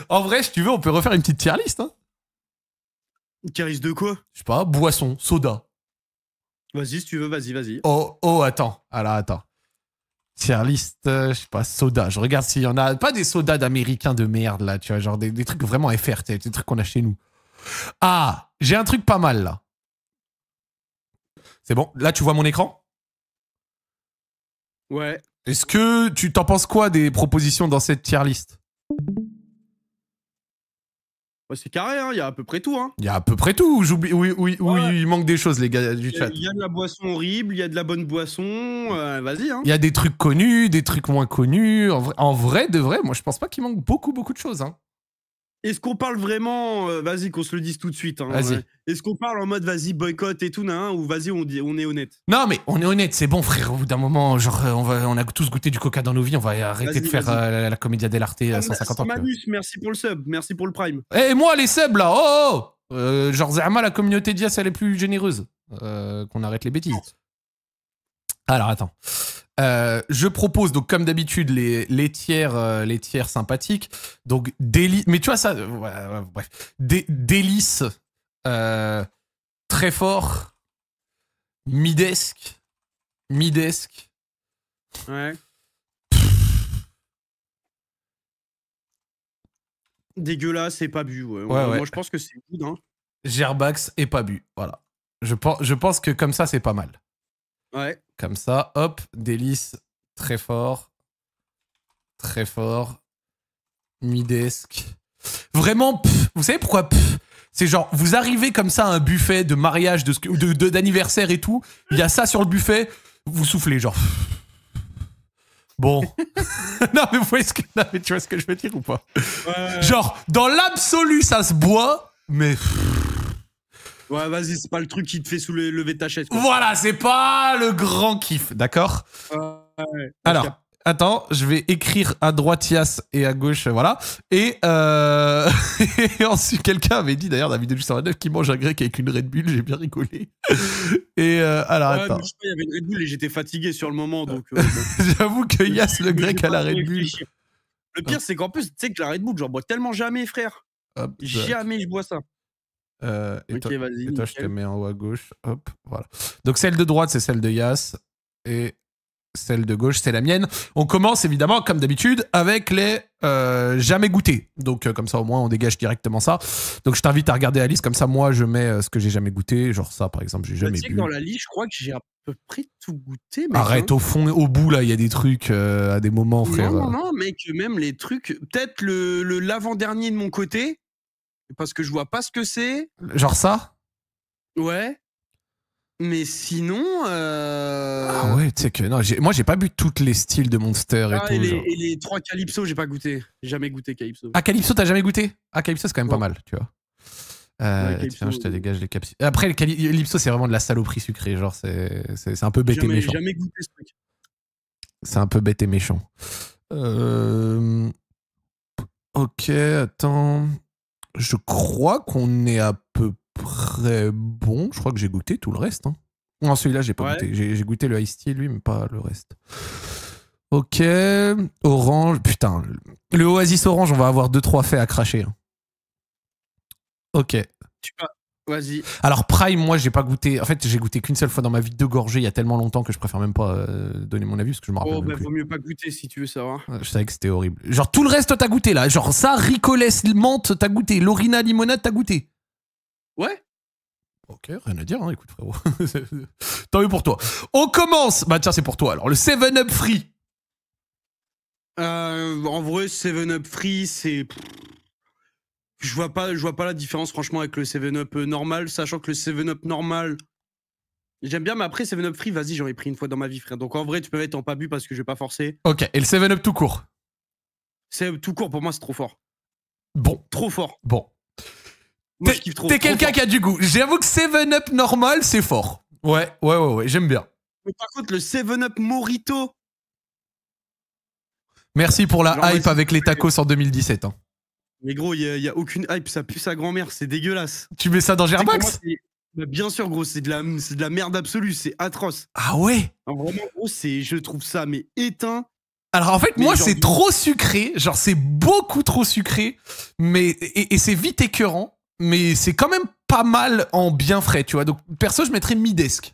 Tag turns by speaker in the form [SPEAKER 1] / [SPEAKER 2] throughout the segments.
[SPEAKER 1] En vrai, si tu veux, on peut refaire une petite tier list. Hein.
[SPEAKER 2] Tier list de quoi?
[SPEAKER 1] Je sais pas, boisson, soda.
[SPEAKER 2] Vas-y, si tu veux, vas-y.
[SPEAKER 1] Oh, attends. Alors, attends. Tier list, je sais pas, soda. Je regarde s'il y en a. Pas des sodas d'américains de merde, là, tu vois, genre des trucs vraiment FR, des trucs qu'on a chez nous. Ah, j'ai un truc pas mal, là. C'est bon, là, tu vois mon écran?
[SPEAKER 2] Ouais.
[SPEAKER 1] Est-ce que tu t'en penses quoi des propositions dans cette tier list?
[SPEAKER 2] Ouais, c'est carré, hein, il y a à peu près tout. Hein.
[SPEAKER 1] Il y a à peu près tout. J'oublie. Oui, il manque des choses, les gars du chat.
[SPEAKER 2] Il y a de la boisson horrible, il y a de la bonne boisson. Vas-y. Hein.
[SPEAKER 1] Il y a des trucs connus, des trucs moins connus. En vrai, de vrai, moi, je pense pas qu'il manque beaucoup de choses. Hein.
[SPEAKER 2] Est-ce qu'on parle vraiment, vas-y, qu'on se le dise tout de suite. Hein,
[SPEAKER 1] vas-y.
[SPEAKER 2] Ouais. Est-ce qu'on parle en mode, vas-y, boycott et tout, ou vas-y, on est honnête?
[SPEAKER 1] Non, mais on est honnête, c'est bon, frère. Au bout d'un moment, genre, on a tous goûté du coca dans nos vies. On va arrêter de faire la Commedia dell'arte à 150 ans.
[SPEAKER 2] Manus, merci pour le sub, merci pour le prime.
[SPEAKER 1] Et moi, les subs, là, genre, Zerma, la communauté Dias, elle est plus généreuse. Qu'on arrête les bêtises. Alors, attends. Je propose, donc, comme d'habitude, les tiers sympathiques. Donc, mais tu vois, ça... bref. Délice, très fort, midesque.
[SPEAKER 2] Ouais. Dégueulasse, c'est pas bu, ouais. Moi, je pense que c'est good, hein.
[SPEAKER 1] Gerbax et pas bu, voilà. Je pense que comme ça, c'est pas mal.
[SPEAKER 2] Ouais.
[SPEAKER 1] Comme ça, hop, délice, très fort, midesque. Vraiment, vous savez pourquoi c'est genre, vous arrivez comme ça à un buffet de mariage, d'anniversaire et tout, il y a ça sur le buffet, vous soufflez genre... Bon. Non, mais tu vois ce que je veux dire ou pas? Genre, dans l'absolu, ça se boit, mais...
[SPEAKER 2] Ouais, vas-y, c'est pas le truc qui te fait lever ta chaise. Quoi.
[SPEAKER 1] Voilà, c'est pas le grand kiff, d'accord?
[SPEAKER 2] Ouais.
[SPEAKER 1] Alors, attends, je vais écrire à droite Yas et à gauche, voilà. Et, et ensuite, quelqu'un avait dit d'ailleurs dans la vidéo du 129 qu'il mange un grec avec une Red Bull, j'ai bien rigolé. Et alors, attends.
[SPEAKER 2] Mais je sais pas, il y avait une Red Bull et j'étais fatigué sur le moment, donc...
[SPEAKER 1] J'avoue que Yas, le grec à la Red Bull...
[SPEAKER 2] Le pire, c'est qu'en plus, tu sais que la Red Bull, j'en bois tellement jamais, frère.
[SPEAKER 1] Hop,
[SPEAKER 2] jamais je bois ça.
[SPEAKER 1] Et toi,
[SPEAKER 2] vas-y.
[SPEAKER 1] Je te mets en haut à gauche. Hop, voilà. Donc celle de droite, c'est celle de Yas. Et celle de gauche, c'est la mienne. On commence évidemment, comme d'habitude, avec les jamais goûtés. Donc comme ça, au moins, on dégage directement ça. Donc je t'invite à regarder la liste. Comme ça, moi, je mets ce que j'ai jamais goûté. Genre ça, par exemple, j'ai jamais bu.
[SPEAKER 2] Dans la liste, je crois que j'ai à peu près tout goûté. Mec,
[SPEAKER 1] arrête, au fond, au bout, là, il y a des trucs à des moments, frère.
[SPEAKER 2] Non, mec, même les trucs... Peut-être l'avant-dernier de mon côté... Parce que je vois pas ce que c'est.
[SPEAKER 1] Genre ça?
[SPEAKER 2] Ouais. Mais sinon...
[SPEAKER 1] Ah ouais, tu sais que... Non, moi, j'ai pas bu toutes les styles de Monster et tout.
[SPEAKER 2] Et les 3 Calypso, j'ai pas goûté. J'ai jamais goûté Calypso.
[SPEAKER 1] Ah, Calypso, t'as jamais goûté? Ah, Calypso, c'est quand même pas mal, tu vois. Tiens, je te dégage les capsules. Après, le Calypso, c'est vraiment de la saloperie sucrée. Genre, c'est un peu bête et méchant.
[SPEAKER 2] J'ai jamais goûté ce truc.
[SPEAKER 1] C'est un peu bête et méchant. Ok, attends... Je crois qu'on est à peu près bon. Je crois que j'ai goûté tout le reste. Hein. Non, celui-là, j'ai pas goûté. J'ai goûté le Ice Tea, lui, mais pas le reste. Ok. Orange. Putain. Le Oasis Orange, on va avoir 2-3 faits à cracher. Hein. Ok.
[SPEAKER 2] Vas-y.
[SPEAKER 1] Alors, Prime, moi, j'ai pas goûté. En fait, j'ai goûté qu'une seule fois dans ma vie 2 gorgées il y a tellement longtemps que je préfère même pas donner mon avis parce que je me rappelle. Même plus.
[SPEAKER 2] Vaut mieux pas goûter si tu veux savoir.
[SPEAKER 1] Je savais que c'était horrible. Genre, tout le reste, t'as goûté là. Genre, ça, Ricoles, menthe, t'as goûté. Lorina, limonade, t'as goûté.
[SPEAKER 2] Ouais.
[SPEAKER 1] Ok, rien à dire, hein, écoute, frérot. Tant mieux pour toi. On commence. Bah, tiens, c'est pour toi alors. Le 7-Up Free.
[SPEAKER 2] En vrai, 7-Up Free, c'est. Je vois pas la différence, franchement, avec le 7-Up normal, sachant que le 7-Up normal. J'aime bien, mais après, 7-Up Free, vas-y, j'en ai pris une fois dans ma vie, frère. Donc en vrai, tu peux mettre en pas bu parce que je vais pas forcer.
[SPEAKER 1] Ok, et le 7-Up tout court?
[SPEAKER 2] C'est tout court, pour moi, c'est trop fort.
[SPEAKER 1] Bon.
[SPEAKER 2] Trop fort.
[SPEAKER 1] Bon.
[SPEAKER 2] Moi, je kiffe trop.
[SPEAKER 1] T'es quelqu'un qui a du goût. J'avoue que 7-Up normal, c'est fort. Ouais, j'aime bien.
[SPEAKER 2] Mais par contre, le 7-Up Morito.
[SPEAKER 1] Merci pour la hype avec les tacos en 2017. Hein.
[SPEAKER 2] Mais gros, il y a aucune hype, ça pue sa grand-mère, c'est dégueulasse.
[SPEAKER 1] Tu mets ça dans Gerbax?
[SPEAKER 2] Bah bien sûr, gros, c'est de la merde absolue, c'est atroce.
[SPEAKER 1] Ah ouais?
[SPEAKER 2] Alors, vraiment, gros, je trouve ça, mais éteint.
[SPEAKER 1] Alors en fait,
[SPEAKER 2] Mais
[SPEAKER 1] moi,
[SPEAKER 2] genre,
[SPEAKER 1] c'est trop sucré. Genre, c'est beaucoup trop sucré. Mais, et c'est vite écœurant. Mais c'est quand même pas mal en bien frais, tu vois. Donc, perso, je mettrais midesque.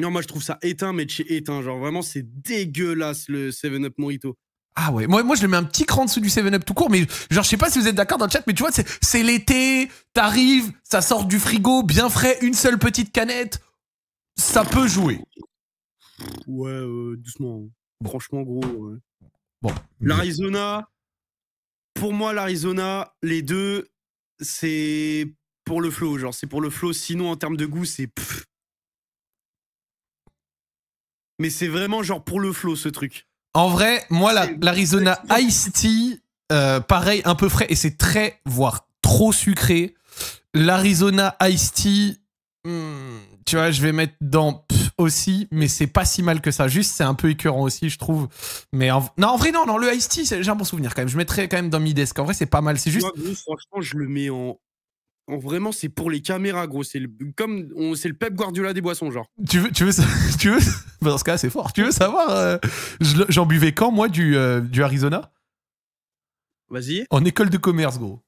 [SPEAKER 2] non, moi je trouve ça éteint, mais de chez éteint. Genre vraiment, c'est dégueulasse le 7-Up Mojito.
[SPEAKER 1] Ah ouais, moi je le mets un petit cran en dessous du 7-Up tout court, mais genre je sais pas si vous êtes d'accord dans le chat, mais tu vois, c'est l'été, t'arrives, ça sort du frigo, bien frais, une seule petite canette, ça peut jouer.
[SPEAKER 2] Ouais, doucement. Franchement, gros. Ouais.
[SPEAKER 1] Bon.
[SPEAKER 2] L'Arizona, pour moi, l'Arizona, les deux, c'est pour le flow. Genre, c'est pour le flow. Sinon, en termes de goût, c'est. Mais c'est vraiment genre pour le flow, ce truc.
[SPEAKER 1] En vrai, moi, l'Arizona Iced Tea, pareil, un peu frais, et c'est très, voire trop sucré. L'Arizona Iced Tea, tu vois, je vais mettre dans aussi, mais c'est pas si mal que ça. Juste, c'est un peu écœurant aussi, je trouve. Mais en vrai, non, le Iced Tea, j'ai un bon souvenir quand même. Je mettrais quand même dans midesque. En vrai, c'est pas mal. C'est juste.
[SPEAKER 2] Moi, gros, franchement, je le mets en vraiment, c'est pour les caméras, gros. C'est c'est le Pep Guardiola des boissons, genre.
[SPEAKER 1] Tu veux dans ce cas, c'est fort. Tu veux savoir, j'en buvais quand, moi, du Arizona?
[SPEAKER 2] Vas-y.
[SPEAKER 1] En école de commerce, gros.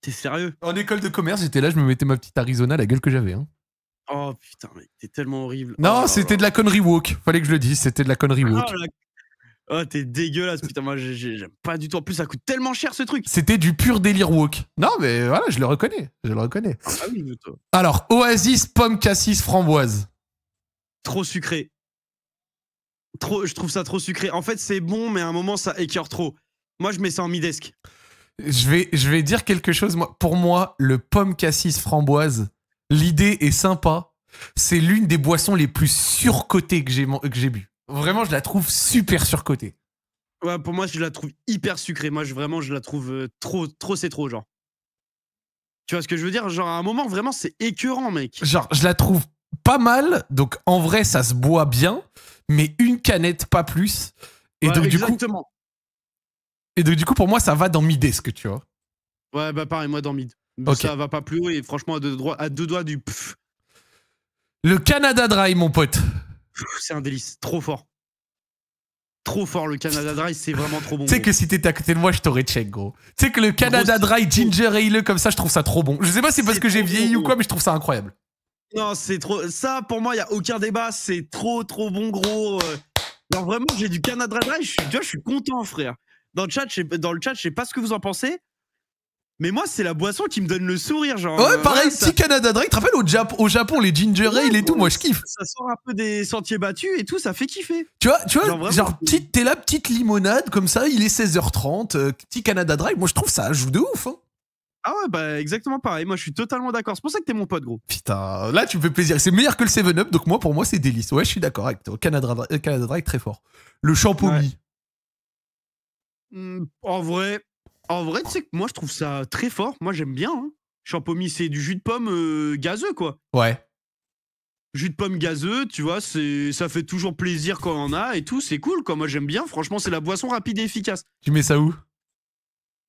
[SPEAKER 2] T'es sérieux?
[SPEAKER 1] En école de commerce, j'étais là, je me mettais ma petite Arizona, la gueule que j'avais. Hein.
[SPEAKER 2] Oh putain, mec, t'es tellement horrible.
[SPEAKER 1] Non, c'était de la connerie woke. Fallait que je le dise, c'était de la connerie woke.
[SPEAKER 2] Oh, t'es dégueulasse, putain. Moi, j'aime pas du tout. En plus, ça coûte tellement cher ce truc.
[SPEAKER 1] C'était du pur délire woke. Non, mais voilà, je le reconnais. Je le reconnais.
[SPEAKER 2] Ah oui, mais toi.
[SPEAKER 1] Alors, Oasis, pomme, cassis, framboise.
[SPEAKER 2] Trop sucré. Je trouve ça trop sucré. En fait, c'est bon, mais à un moment, ça écœure trop. Moi, je mets ça en midesque.
[SPEAKER 1] Je vais dire quelque chose. Pour moi, le pomme, cassis, framboise, l'idée est sympa. C'est l'une des boissons les plus surcotées que j'ai bu. Vraiment, je la trouve super surcotée.
[SPEAKER 2] Ouais, pour moi, je la trouve hyper sucrée. Moi, je la trouve trop, c'est trop, genre. Tu vois ce que je veux dire? Genre, à un moment, vraiment, c'est écœurant, mec.
[SPEAKER 1] Genre, je la trouve pas mal. Donc, en vrai, ça se boit bien. Mais une canette, pas plus. Et
[SPEAKER 2] ouais,
[SPEAKER 1] donc,
[SPEAKER 2] exactement.
[SPEAKER 1] Du coup, pour moi, ça va dans midesque, tu vois.
[SPEAKER 2] Ouais, bah pareil, moi, dans mid.
[SPEAKER 1] Okay.
[SPEAKER 2] Ça va pas plus haut et franchement, à deux doigts du pff.
[SPEAKER 1] Le Canada Dry, mon pote.
[SPEAKER 2] C'est un délice. Trop fort. Trop fort, le Canada Dry, c'est vraiment trop bon.
[SPEAKER 1] Tu sais que si t'étais à côté de moi, je t'aurais check, gros. Tu sais que le Canada Dry Ginger Ale comme ça, je trouve ça trop bon. Je sais pas si c'est parce que j'ai vieilli ou quoi, mais je trouve ça incroyable.
[SPEAKER 2] Non, c'est trop. Ça, pour moi, il y a aucun débat. C'est trop bon, gros. Alors vraiment, j'ai du Canada Dry. Je suis content, frère. Dans le chat, je sais pas ce que vous en pensez. Mais moi, c'est la boisson qui me donne le sourire, genre.
[SPEAKER 1] Ouais, pareil,
[SPEAKER 2] ça...
[SPEAKER 1] petit Canada Dry. Tu te rappelles au Japon, les ginger ale et tout, moi je kiffe.
[SPEAKER 2] Ça sort un peu des sentiers battus et tout, ça fait kiffer.
[SPEAKER 1] Tu vois, genre t'es là, petite limonade, comme ça, il est 16h30, petit Canada Dry. Moi je trouve ça joue de ouf. Hein.
[SPEAKER 2] Ah ouais, bah exactement pareil. Moi, je suis totalement d'accord. C'est pour ça que t'es mon pote, gros.
[SPEAKER 1] Putain, là tu me fais plaisir. C'est meilleur que le 7-Up, donc pour moi, c'est délice. Ouais, je suis d'accord avec toi. Canada Dry, très fort. Le champomis.
[SPEAKER 2] Ouais. En vrai, tu sais que moi, je trouve ça très fort. Moi, j'aime bien. Hein. Champomis, c'est du jus de pomme gazeux, quoi.
[SPEAKER 1] Ouais.
[SPEAKER 2] Jus de pomme gazeux, tu vois, ça fait toujours plaisir quand on en a et tout. C'est cool, quoi. Moi, j'aime bien. Franchement, c'est la boisson rapide et efficace.
[SPEAKER 1] Tu mets ça où?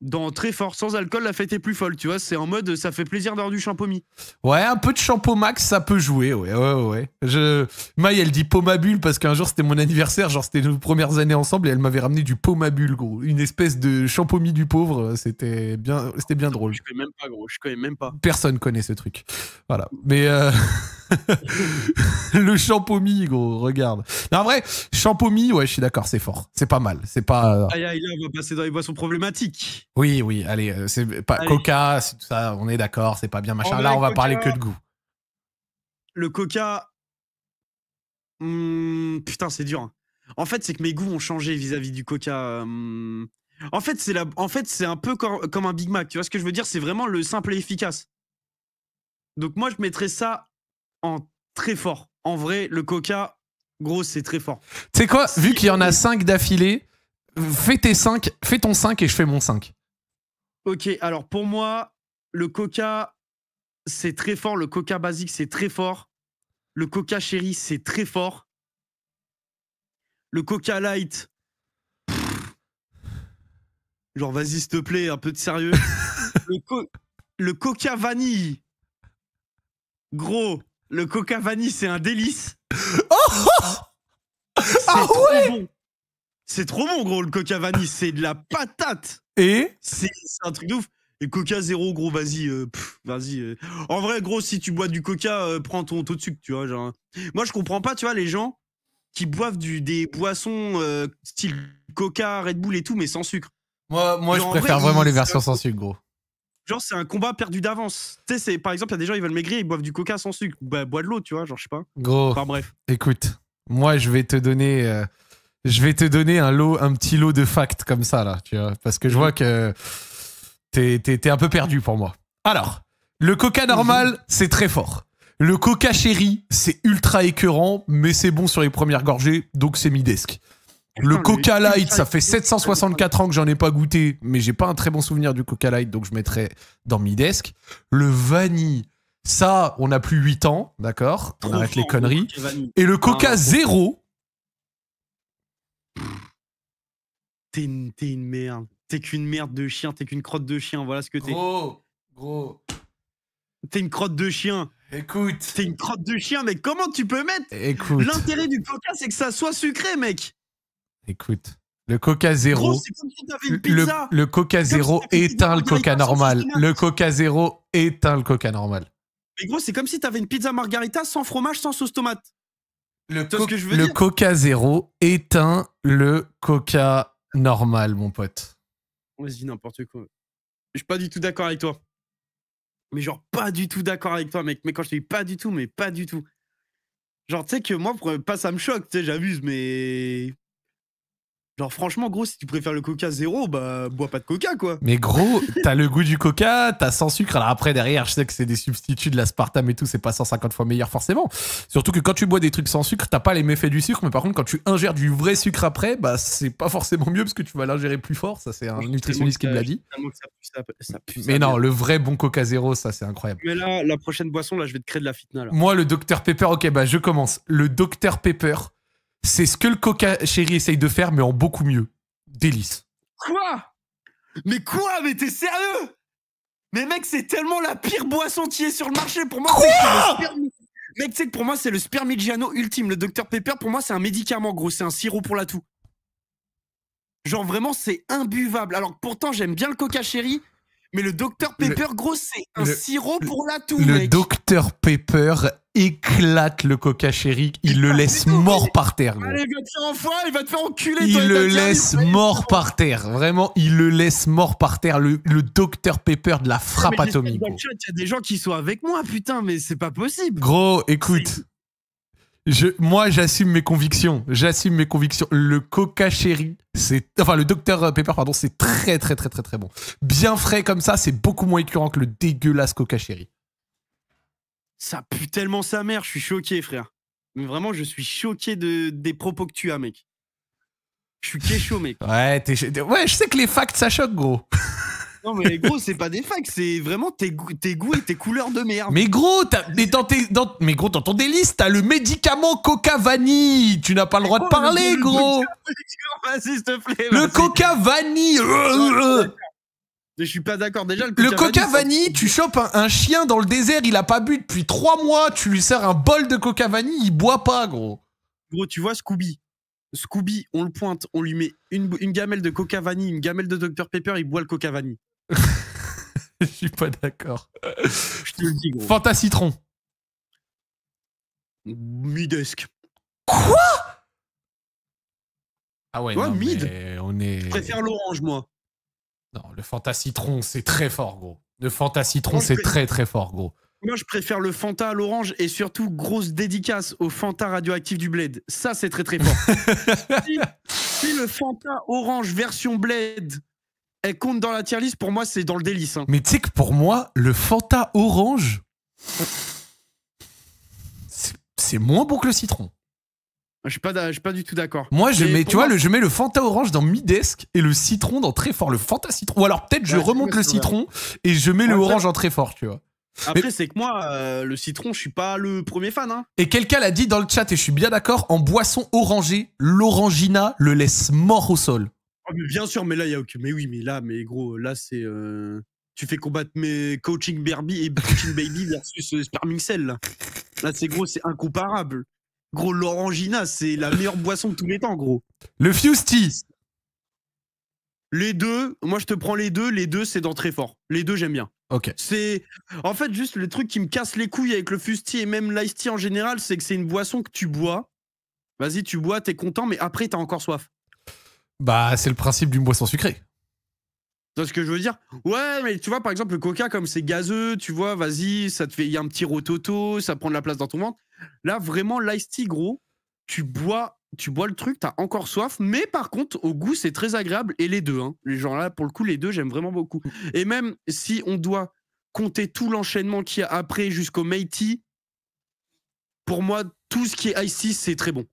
[SPEAKER 2] Dans très fort, sans alcool, la fête est plus folle, tu vois. C'est en mode, ça fait plaisir d'avoir du champomis.
[SPEAKER 1] Ouais, un peu de champomax, ça peut jouer, ouais. Maï, elle dit pommabule parce qu'un jour, c'était mon anniversaire, genre c'était nos premières années ensemble et elle m'avait ramené du pommabule, gros. Une espèce de champomis du pauvre, c'était bien drôle.
[SPEAKER 2] Je connais même pas, gros, je connais même pas.
[SPEAKER 1] Personne connaît ce truc. Voilà. Mais le champomis, gros, regarde. Non, en vrai, champomis, ouais, je suis d'accord, c'est fort. C'est pas mal. C'est pas.
[SPEAKER 2] Aïe, là, on va passer dans les boissons problématiques.
[SPEAKER 1] Oui, allez, c'est pas Coca, c'est tout ça, on est d'accord, c'est pas bien machin. Là, on va parler que de goût.
[SPEAKER 2] Le Coca. Putain, c'est dur. Hein. En fait, c'est que mes goûts ont changé vis-à-vis du Coca. En fait, c'est un peu comme un Big Mac. Tu vois ce que je veux dire? C'est vraiment le simple et efficace. Donc moi, je mettrais ça en très fort. En vrai, le Coca, gros, c'est très fort.
[SPEAKER 1] Tu sais quoi? Vu qu'il y en a 5 d'affilée, fais ton 5 et je fais mon 5.
[SPEAKER 2] Ok, alors pour moi, le Coca, c'est très fort. Le Coca basique, c'est très fort. Le Coca Cherry, c'est très fort. Le Coca Light, genre, vas-y, s'il te plaît, un peu de sérieux. Le Coca Vanille, gros, le Coca Vanille, c'est un délice.
[SPEAKER 1] Oh, ah ouais!
[SPEAKER 2] Bon. C'est trop bon, gros, le Coca vanille. C'est de la patate.
[SPEAKER 1] Et
[SPEAKER 2] C'est un truc de ouf. Et Coca zéro, gros, vas-y. Vas-y. En vrai, gros, si tu bois du Coca, prends ton taux de sucre, tu vois. Genre. Moi, je comprends pas, tu vois, les gens qui boivent des boissons style Coca, Red Bull et tout, mais sans sucre.
[SPEAKER 1] moi je
[SPEAKER 2] Genre, en
[SPEAKER 1] préfère
[SPEAKER 2] vrai,
[SPEAKER 1] vraiment les versions sans sucre, gros.
[SPEAKER 2] Genre, c'est un combat perdu d'avance. Tu sais, par exemple, il y a des gens, ils veulent maigrir, ils boivent du Coca sans sucre. Bah, bois de l'eau, tu vois, genre, je sais pas.
[SPEAKER 1] Gros,
[SPEAKER 2] Enfin, bref.
[SPEAKER 1] écoute, moi je vais te donner un petit lot de facts comme ça, là, tu vois, parce que je vois que t'es un peu perdu pour moi. Alors, le Coca normal, c'est très fort. Le Coca chéri, c'est ultra écœurant, mais c'est bon sur les premières gorgées, donc c'est midesque. Le
[SPEAKER 2] Putain,
[SPEAKER 1] Coca Light,
[SPEAKER 2] ultra
[SPEAKER 1] ça fait
[SPEAKER 2] écœurant,
[SPEAKER 1] 764 ans que j'en ai pas goûté, mais j'ai pas un très bon souvenir du Coca Light, donc je mettrais dans midesque. Le vanille, ça, on a plus 8 ans, d'accord? On
[SPEAKER 2] trop
[SPEAKER 1] arrête les
[SPEAKER 2] fort,
[SPEAKER 1] conneries.
[SPEAKER 2] Coca vanille.
[SPEAKER 1] Et le Coca
[SPEAKER 2] Ah,
[SPEAKER 1] zéro,
[SPEAKER 2] T'es une merde. T'es qu'une merde de chien, t'es qu'une crotte de chien, voilà ce que t'es.
[SPEAKER 1] gros,
[SPEAKER 2] T'es une crotte de chien.
[SPEAKER 1] écoute,
[SPEAKER 2] T'es une crotte de chien, mec. Comment tu peux mettre
[SPEAKER 1] écoute,
[SPEAKER 2] l'intérêt du Coca, c'est que ça soit sucré, mec.
[SPEAKER 1] écoute. Le Coca zéro,
[SPEAKER 2] Gros, c'est comme si t'avais une pizza.
[SPEAKER 1] le Coca zéro
[SPEAKER 2] comme si t'avais une
[SPEAKER 1] éteint le
[SPEAKER 2] pizza
[SPEAKER 1] Coca
[SPEAKER 2] margarita sans
[SPEAKER 1] normal.
[SPEAKER 2] sauce tomate.
[SPEAKER 1] Le Coca zéro éteint le Coca normal.
[SPEAKER 2] Mais gros, c'est comme si t'avais une pizza margarita sans fromage, sans sauce tomate.
[SPEAKER 1] Le,
[SPEAKER 2] Tu vois ce que je veux
[SPEAKER 1] le
[SPEAKER 2] dire
[SPEAKER 1] Coca zéro éteint le Coca normal, mon pote.
[SPEAKER 2] Vas-y, n'importe quoi. Je suis pas du tout d'accord avec toi. Mais genre, pas du tout d'accord avec toi, mec. Mais quand je te dis pas du tout, mais pas du tout. Genre, tu sais que moi, pas ça me choque, tu sais, j'abuse, mais. Genre, franchement, gros, si tu préfères le Coca zéro, bah, bois pas de Coca, quoi.
[SPEAKER 1] Mais gros, t'as le goût du Coca, t'as sans sucre. Alors après, derrière, je sais que c'est des substituts de l'aspartame et tout, c'est pas 150 fois meilleur forcément. Surtout que quand tu bois des trucs sans sucre, t'as pas les méfaits du sucre, mais par contre, quand tu ingères du vrai sucre après, bah c'est pas forcément mieux parce que tu vas l'ingérer plus fort. Ça, c'est un nutritionniste qui me l'a dit.
[SPEAKER 2] Tellement que ça pue,
[SPEAKER 1] Mais
[SPEAKER 2] ça
[SPEAKER 1] non,
[SPEAKER 2] merde.
[SPEAKER 1] le vrai bon Coca zéro, ça, c'est incroyable.
[SPEAKER 2] Mais là, la prochaine boisson, là, je vais te créer de la fitna, là.
[SPEAKER 1] Moi, le Dr Pepper, ok, bah je commence. Le Dr Pepper, c'est ce que le Coca chéri essaye de faire, mais en beaucoup mieux. Délice.
[SPEAKER 2] Quoi? Mais quoi? Mais t'es sérieux? Mais mec, c'est tellement la pire boisson qui est sur le marché. Pour moi, mec, tu sais que pour moi, c'est le spermigiano ultime. Le Dr Pepper, pour moi, c'est un médicament, gros. C'est un sirop pour la toux. Genre, vraiment, c'est imbuvable. Alors que pourtant, j'aime bien le Coca chéri, mais le Dr Pepper, gros, c'est un sirop pour la toux,
[SPEAKER 1] Le
[SPEAKER 2] mec.
[SPEAKER 1] Dr Pepper éclate le Coca chéri. Il le laisse mort par terre, gros.
[SPEAKER 2] Allez, il va te faire enfoiré, il va te faire enculer.
[SPEAKER 1] Il
[SPEAKER 2] toi,
[SPEAKER 1] le
[SPEAKER 2] et ta
[SPEAKER 1] laisse
[SPEAKER 2] diarrhée.
[SPEAKER 1] mort par terre. Vraiment, il le laisse mort par terre. Le Dr Pepper de la frappe
[SPEAKER 2] Mais j'espère que
[SPEAKER 1] atomique.
[SPEAKER 2] dans le
[SPEAKER 1] Gros.
[SPEAKER 2] chat, il y a des gens qui sont avec moi, putain, mais c'est pas possible.
[SPEAKER 1] Gros, écoute. Moi, j'assume mes convictions. J'assume mes convictions. Le Coca chéri, enfin, le Dr Pepper, pardon, c'est très, très, très, très, très bon. Bien frais comme ça, c'est beaucoup moins écœurant que le dégueulasse Coca chéri.
[SPEAKER 2] Ça pue tellement sa mère, je suis choqué, frère. Mais vraiment, je suis choqué des propos que tu as, mec. Je suis kécho, mec.
[SPEAKER 1] Ouais, ouais, je sais que les facts, ça choque, gros.
[SPEAKER 2] Non, mais gros, c'est pas des facts, c'est vraiment tes goûts et tes couleurs de merde.
[SPEAKER 1] Mais gros, mais gros, dans ton délice, t'as le médicament Coca vanille. Tu n'as pas le droit de parler, gros.
[SPEAKER 2] Vas-y, s'il te plaît.
[SPEAKER 1] Le
[SPEAKER 2] vas-y.
[SPEAKER 1] Coca vanille.
[SPEAKER 2] Je suis pas d'accord. Déjà,
[SPEAKER 1] Le Coca vanille, tu chopes un chien dans le désert, il a pas bu depuis 3 mois, tu lui sers un bol de Coca vanille, il boit pas, gros.
[SPEAKER 2] Gros, tu vois Scooby. Scooby, on le pointe, on lui met une gamelle de Coca vanille, une gamelle de Dr Pepper, il boit le Coca vanille.
[SPEAKER 1] Je suis pas d'accord.
[SPEAKER 2] Je te le dis, gros.
[SPEAKER 1] Fanta citron.
[SPEAKER 2] Midesque.
[SPEAKER 1] Quoi? Ah ouais,
[SPEAKER 2] Ouais,
[SPEAKER 1] non,
[SPEAKER 2] mid.
[SPEAKER 1] mais on est...
[SPEAKER 2] Je préfère l'orange, moi.
[SPEAKER 1] Non, le Fanta citron, c'est très fort, gros. Le Fanta citron,
[SPEAKER 2] Moi, je
[SPEAKER 1] c'est
[SPEAKER 2] préfère-
[SPEAKER 1] très très fort, gros.
[SPEAKER 2] Moi, je préfère le Fanta à l'orange et surtout, grosse dédicace au Fanta radioactif du Bled. Ça, c'est très très fort. si le Fanta orange version Bled, elle compte dans la tier list, pour moi, c'est dans le délice. Hein.
[SPEAKER 1] Mais tu sais que pour moi, le Fanta orange, c'est moins bon que le citron.
[SPEAKER 2] Je suis pas du tout d'accord.
[SPEAKER 1] Moi, je
[SPEAKER 2] Mais
[SPEAKER 1] mets,
[SPEAKER 2] pour
[SPEAKER 1] tu vois,
[SPEAKER 2] moi,
[SPEAKER 1] je mets le Fanta orange dans midesque et le citron dans très fort. Le Fanta citron. Ou alors peut-être je
[SPEAKER 2] Ouais,
[SPEAKER 1] remonte
[SPEAKER 2] c'est
[SPEAKER 1] le
[SPEAKER 2] vrai.
[SPEAKER 1] citron et je mets le
[SPEAKER 2] Ouais,
[SPEAKER 1] orange en très fort, tu vois.
[SPEAKER 2] Après, c'est que moi, le citron, je suis pas le premier fan. Hein.
[SPEAKER 1] Et quelqu'un l'a dit dans le chat et je suis bien d'accord, en boisson orangée, l'orangina le laisse mort au sol.
[SPEAKER 2] Oh, mais bien sûr, mais là, il y a aucun. Mais oui, mais là, mais gros, là, c'est. Tu fais combattre mes coaching Baby et coaching Baby versus Sperming Cell. Là, c'est gros, c'est incomparable. Gros, l'Orangina, c'est la meilleure boisson de tous les temps, gros.
[SPEAKER 1] Le Fuse Tea.
[SPEAKER 2] Les deux, moi je te prends les deux c'est dans très fort. Les deux, j'aime bien.
[SPEAKER 1] Ok.
[SPEAKER 2] C'est en fait juste le truc qui me casse les couilles avec le Fuse Tea et même l'Ice Tea en général, c'est que c'est une boisson que tu bois. Vas-y, tu bois, t'es content, mais après t'as encore soif.
[SPEAKER 1] Bah, c'est le principe d'une boisson sucrée.
[SPEAKER 2] Tu vois ce que je veux dire? Ouais, mais tu vois, par exemple, le coca, comme c'est gazeux, tu vois, vas-y, ça te fait. Il y a un petit rototo, ça prend de la place dans ton ventre. Là, vraiment, l'ice tea, gros, tu bois le truc, t'as encore soif, mais par contre, au goût, c'est très agréable. Et les deux, hein. Les gens là, pour le coup, les deux, j'aime vraiment beaucoup. Et même si on doit compter tout l'enchaînement qu'il y a après jusqu'au Meiti, pour moi, tout ce qui est ice tea, c'est très bon.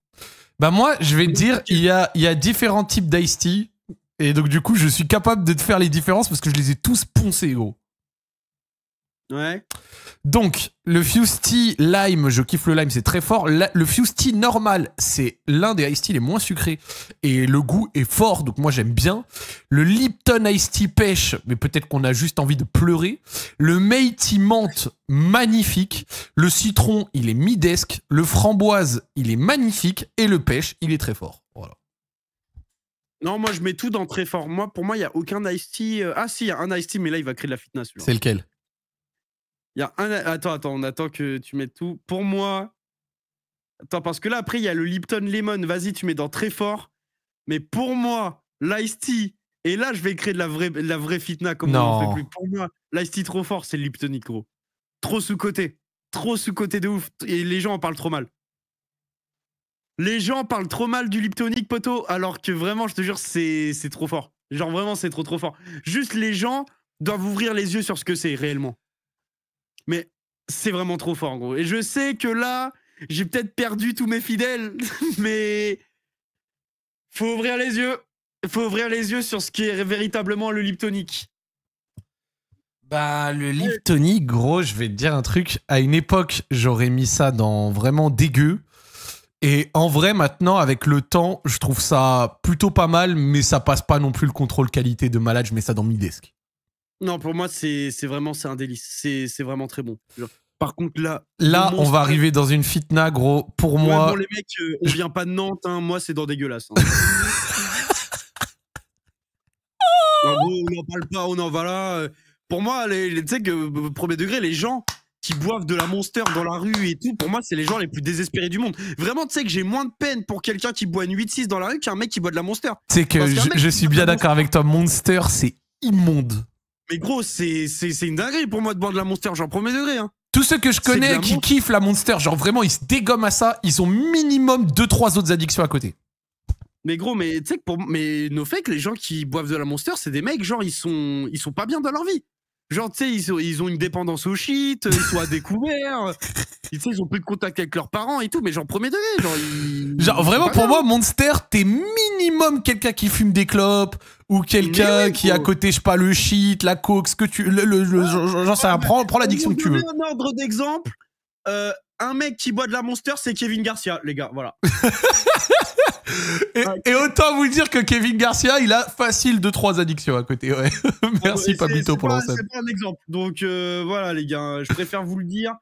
[SPEAKER 1] Bah, moi, je vais te dire, il y a différents types d'ice tea. Et donc, du coup, je suis capable de te faire les différences parce que je les ai tous poncés, gros.
[SPEAKER 2] Ouais.
[SPEAKER 1] Donc, le Fuse Tea Lime, je kiffe le lime, c'est très fort. Le Fuse Tea normal, c'est l'un des Ice Tea les moins sucrés. Et le goût est fort, donc moi j'aime bien. Le Lipton Ice Tea pêche, mais peut-être qu'on a juste envie de pleurer. Le Meiti menthe, magnifique. Le citron, il est midesque. Le framboise, il est magnifique. Et le pêche, il est très fort. Voilà.
[SPEAKER 2] Non, moi je mets tout dans très fort. Moi, pour moi, il n'y a aucun Ice Tea. Ah si, il y a un Ice Tea, mais là il va créer de la fitness.
[SPEAKER 1] C'est lequel?
[SPEAKER 2] Il y a un. Attends, on attend que tu mettes tout. Pour moi. Attends, parce que là, après, il y a le Lipton Lemon. Vas-y, tu mets dans très fort. Mais pour moi, l'Ice Tea. Et là, je vais créer de la vraie fitna comme on en fait plus. Pour moi, l'Ice Tea trop fort, c'est le Liptonic, gros. Trop sous-côté. Trop sous-côté de ouf. Et les gens en parlent trop mal. Les gens parlent trop mal du Liptonic, poteau. Alors que vraiment, je te jure, c'est trop fort. Genre, vraiment, c'est trop fort. Juste, les gens doivent ouvrir les yeux sur ce que c'est réellement. Mais c'est vraiment trop fort, gros. Et je sais que là, j'ai peut-être perdu tous mes fidèles, mais faut ouvrir les yeux. Faut ouvrir les yeux sur ce qui est véritablement le Liptonic.
[SPEAKER 1] Bah, le Liptonic, gros, je vais te dire un truc. À une époque, j'aurais mis ça dans vraiment dégueu. Et en vrai, maintenant, avec le temps, je trouve ça plutôt pas mal, mais ça passe pas non plus le contrôle qualité de malade. Je mets ça dans midesque.
[SPEAKER 2] Non, pour moi, c'est un délice. C'est vraiment très bon. Par contre, là,
[SPEAKER 1] on va arriver dans une fitna, gros. Pour moi.
[SPEAKER 2] Bon, les mecs, on vient pas de Nantes. Hein. Moi, c'est dans dégueulasse. Hein. En gros, on n'en parle pas. On en va là. Pour moi, tu sais que premier degré, les gens qui boivent de la Monster dans la rue et tout, pour moi, c'est les gens les plus désespérés du monde. Vraiment, tu sais que j'ai moins de peine pour quelqu'un qui boit une 8-6 dans la rue qu'un mec qui boit de la Monster.
[SPEAKER 1] C'est que je suis bien d'accord avec toi. Monster, c'est immonde.
[SPEAKER 2] Mais gros, c'est une dinguerie pour moi de boire de la Monster, genre premier degré. Hein.
[SPEAKER 1] Tous ceux que je connais qui kiffent la Monster, genre vraiment, ils se dégomment à ça, ils ont minimum 2-3 autres addictions à côté.
[SPEAKER 2] Mais gros, mais tu sais que mais no fake, les gens qui boivent de la Monster, c'est des mecs, genre, ils sont pas bien dans leur vie. Genre, tu sais, ils ont une dépendance au shit, ils sont à découvert, ils ont plus de contact avec leurs parents et tout, mais genre premier degré. Genre
[SPEAKER 1] vraiment, pour moi, Monster, t'es minimum quelqu'un qui fume des clopes ou quelqu'un qui à côté, je sais pas, le shit, la coke, ce que tu. Genre, ça prends l'addiction que tu veux.
[SPEAKER 2] Un ordre d'exemple, un mec qui boit de la Monster, c'est Kevin Garcia, les gars, voilà.
[SPEAKER 1] et autant vous dire que Kevin Garcia, il a facile 2-3 addictions à côté. Ouais. Merci Pablito pour l'ensemble.
[SPEAKER 2] C'est pas un exemple. Donc voilà les gars, je préfère vous le dire.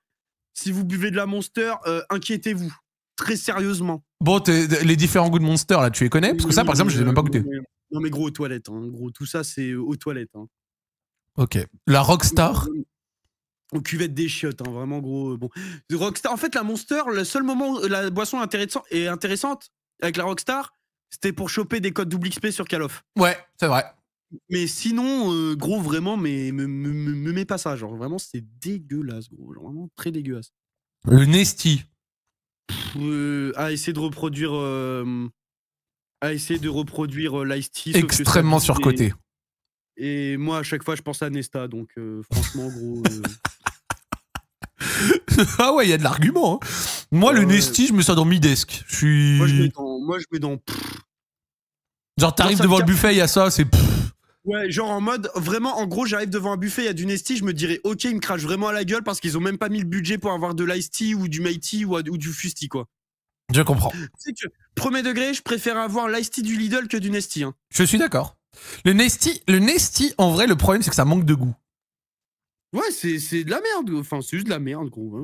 [SPEAKER 2] Si vous buvez de la Monster, inquiétez-vous. Très sérieusement.
[SPEAKER 1] Bon, les différents goûts de Monster, là, tu les connais? Parce que ça, par exemple, je les ai même pas goûtés.
[SPEAKER 2] Non mais gros aux toilettes. Hein. Gros, tout ça, c'est aux toilettes. Hein.
[SPEAKER 1] Ok. La Rockstar?
[SPEAKER 2] Aux cuvettes des chiottes, hein, vraiment gros. Bon. Rockstar, en fait, la Monster, le seul moment où la boisson est intéressante avec la Rockstar, c'était pour choper des codes double XP sur Call of.
[SPEAKER 1] Ouais, c'est vrai.
[SPEAKER 2] Mais sinon, gros, vraiment, mais me mets pas ça. Genre, vraiment, c'est dégueulasse, gros. Genre, vraiment très dégueulasse.
[SPEAKER 1] Le Nesty.
[SPEAKER 2] À essayer de reproduire. l'Ice Tea.
[SPEAKER 1] Extrêmement surcoté.
[SPEAKER 2] Et moi, à chaque fois, je pense à Nesta. Donc, franchement, gros.
[SPEAKER 1] Ah ouais, il y a de l'argument. Hein. Moi, le Nesty, je mets ça dans midesque.
[SPEAKER 2] Moi, je mets dans.
[SPEAKER 1] Genre, t'arrives devant le buffet, il y a ça, c'est.
[SPEAKER 2] Ouais, genre en mode, vraiment, en gros, j'arrive devant un buffet, il y a du Nesty, je me dirais, ok, ils me crachent vraiment à la gueule parce qu'ils ont même pas mis le budget pour avoir de l'Ice Tea ou du Meiti ou du Fusti, quoi.
[SPEAKER 1] Je comprends.
[SPEAKER 2] Tu sais que, premier degré, je préfère avoir l'Ice Tea du Lidl que du Nesty. Hein.
[SPEAKER 1] Je suis d'accord. Le Nesty, en vrai, le problème, c'est que ça manque de goût.
[SPEAKER 2] Ouais, c'est de la merde. Enfin, c'est juste de la merde, gros. Hein.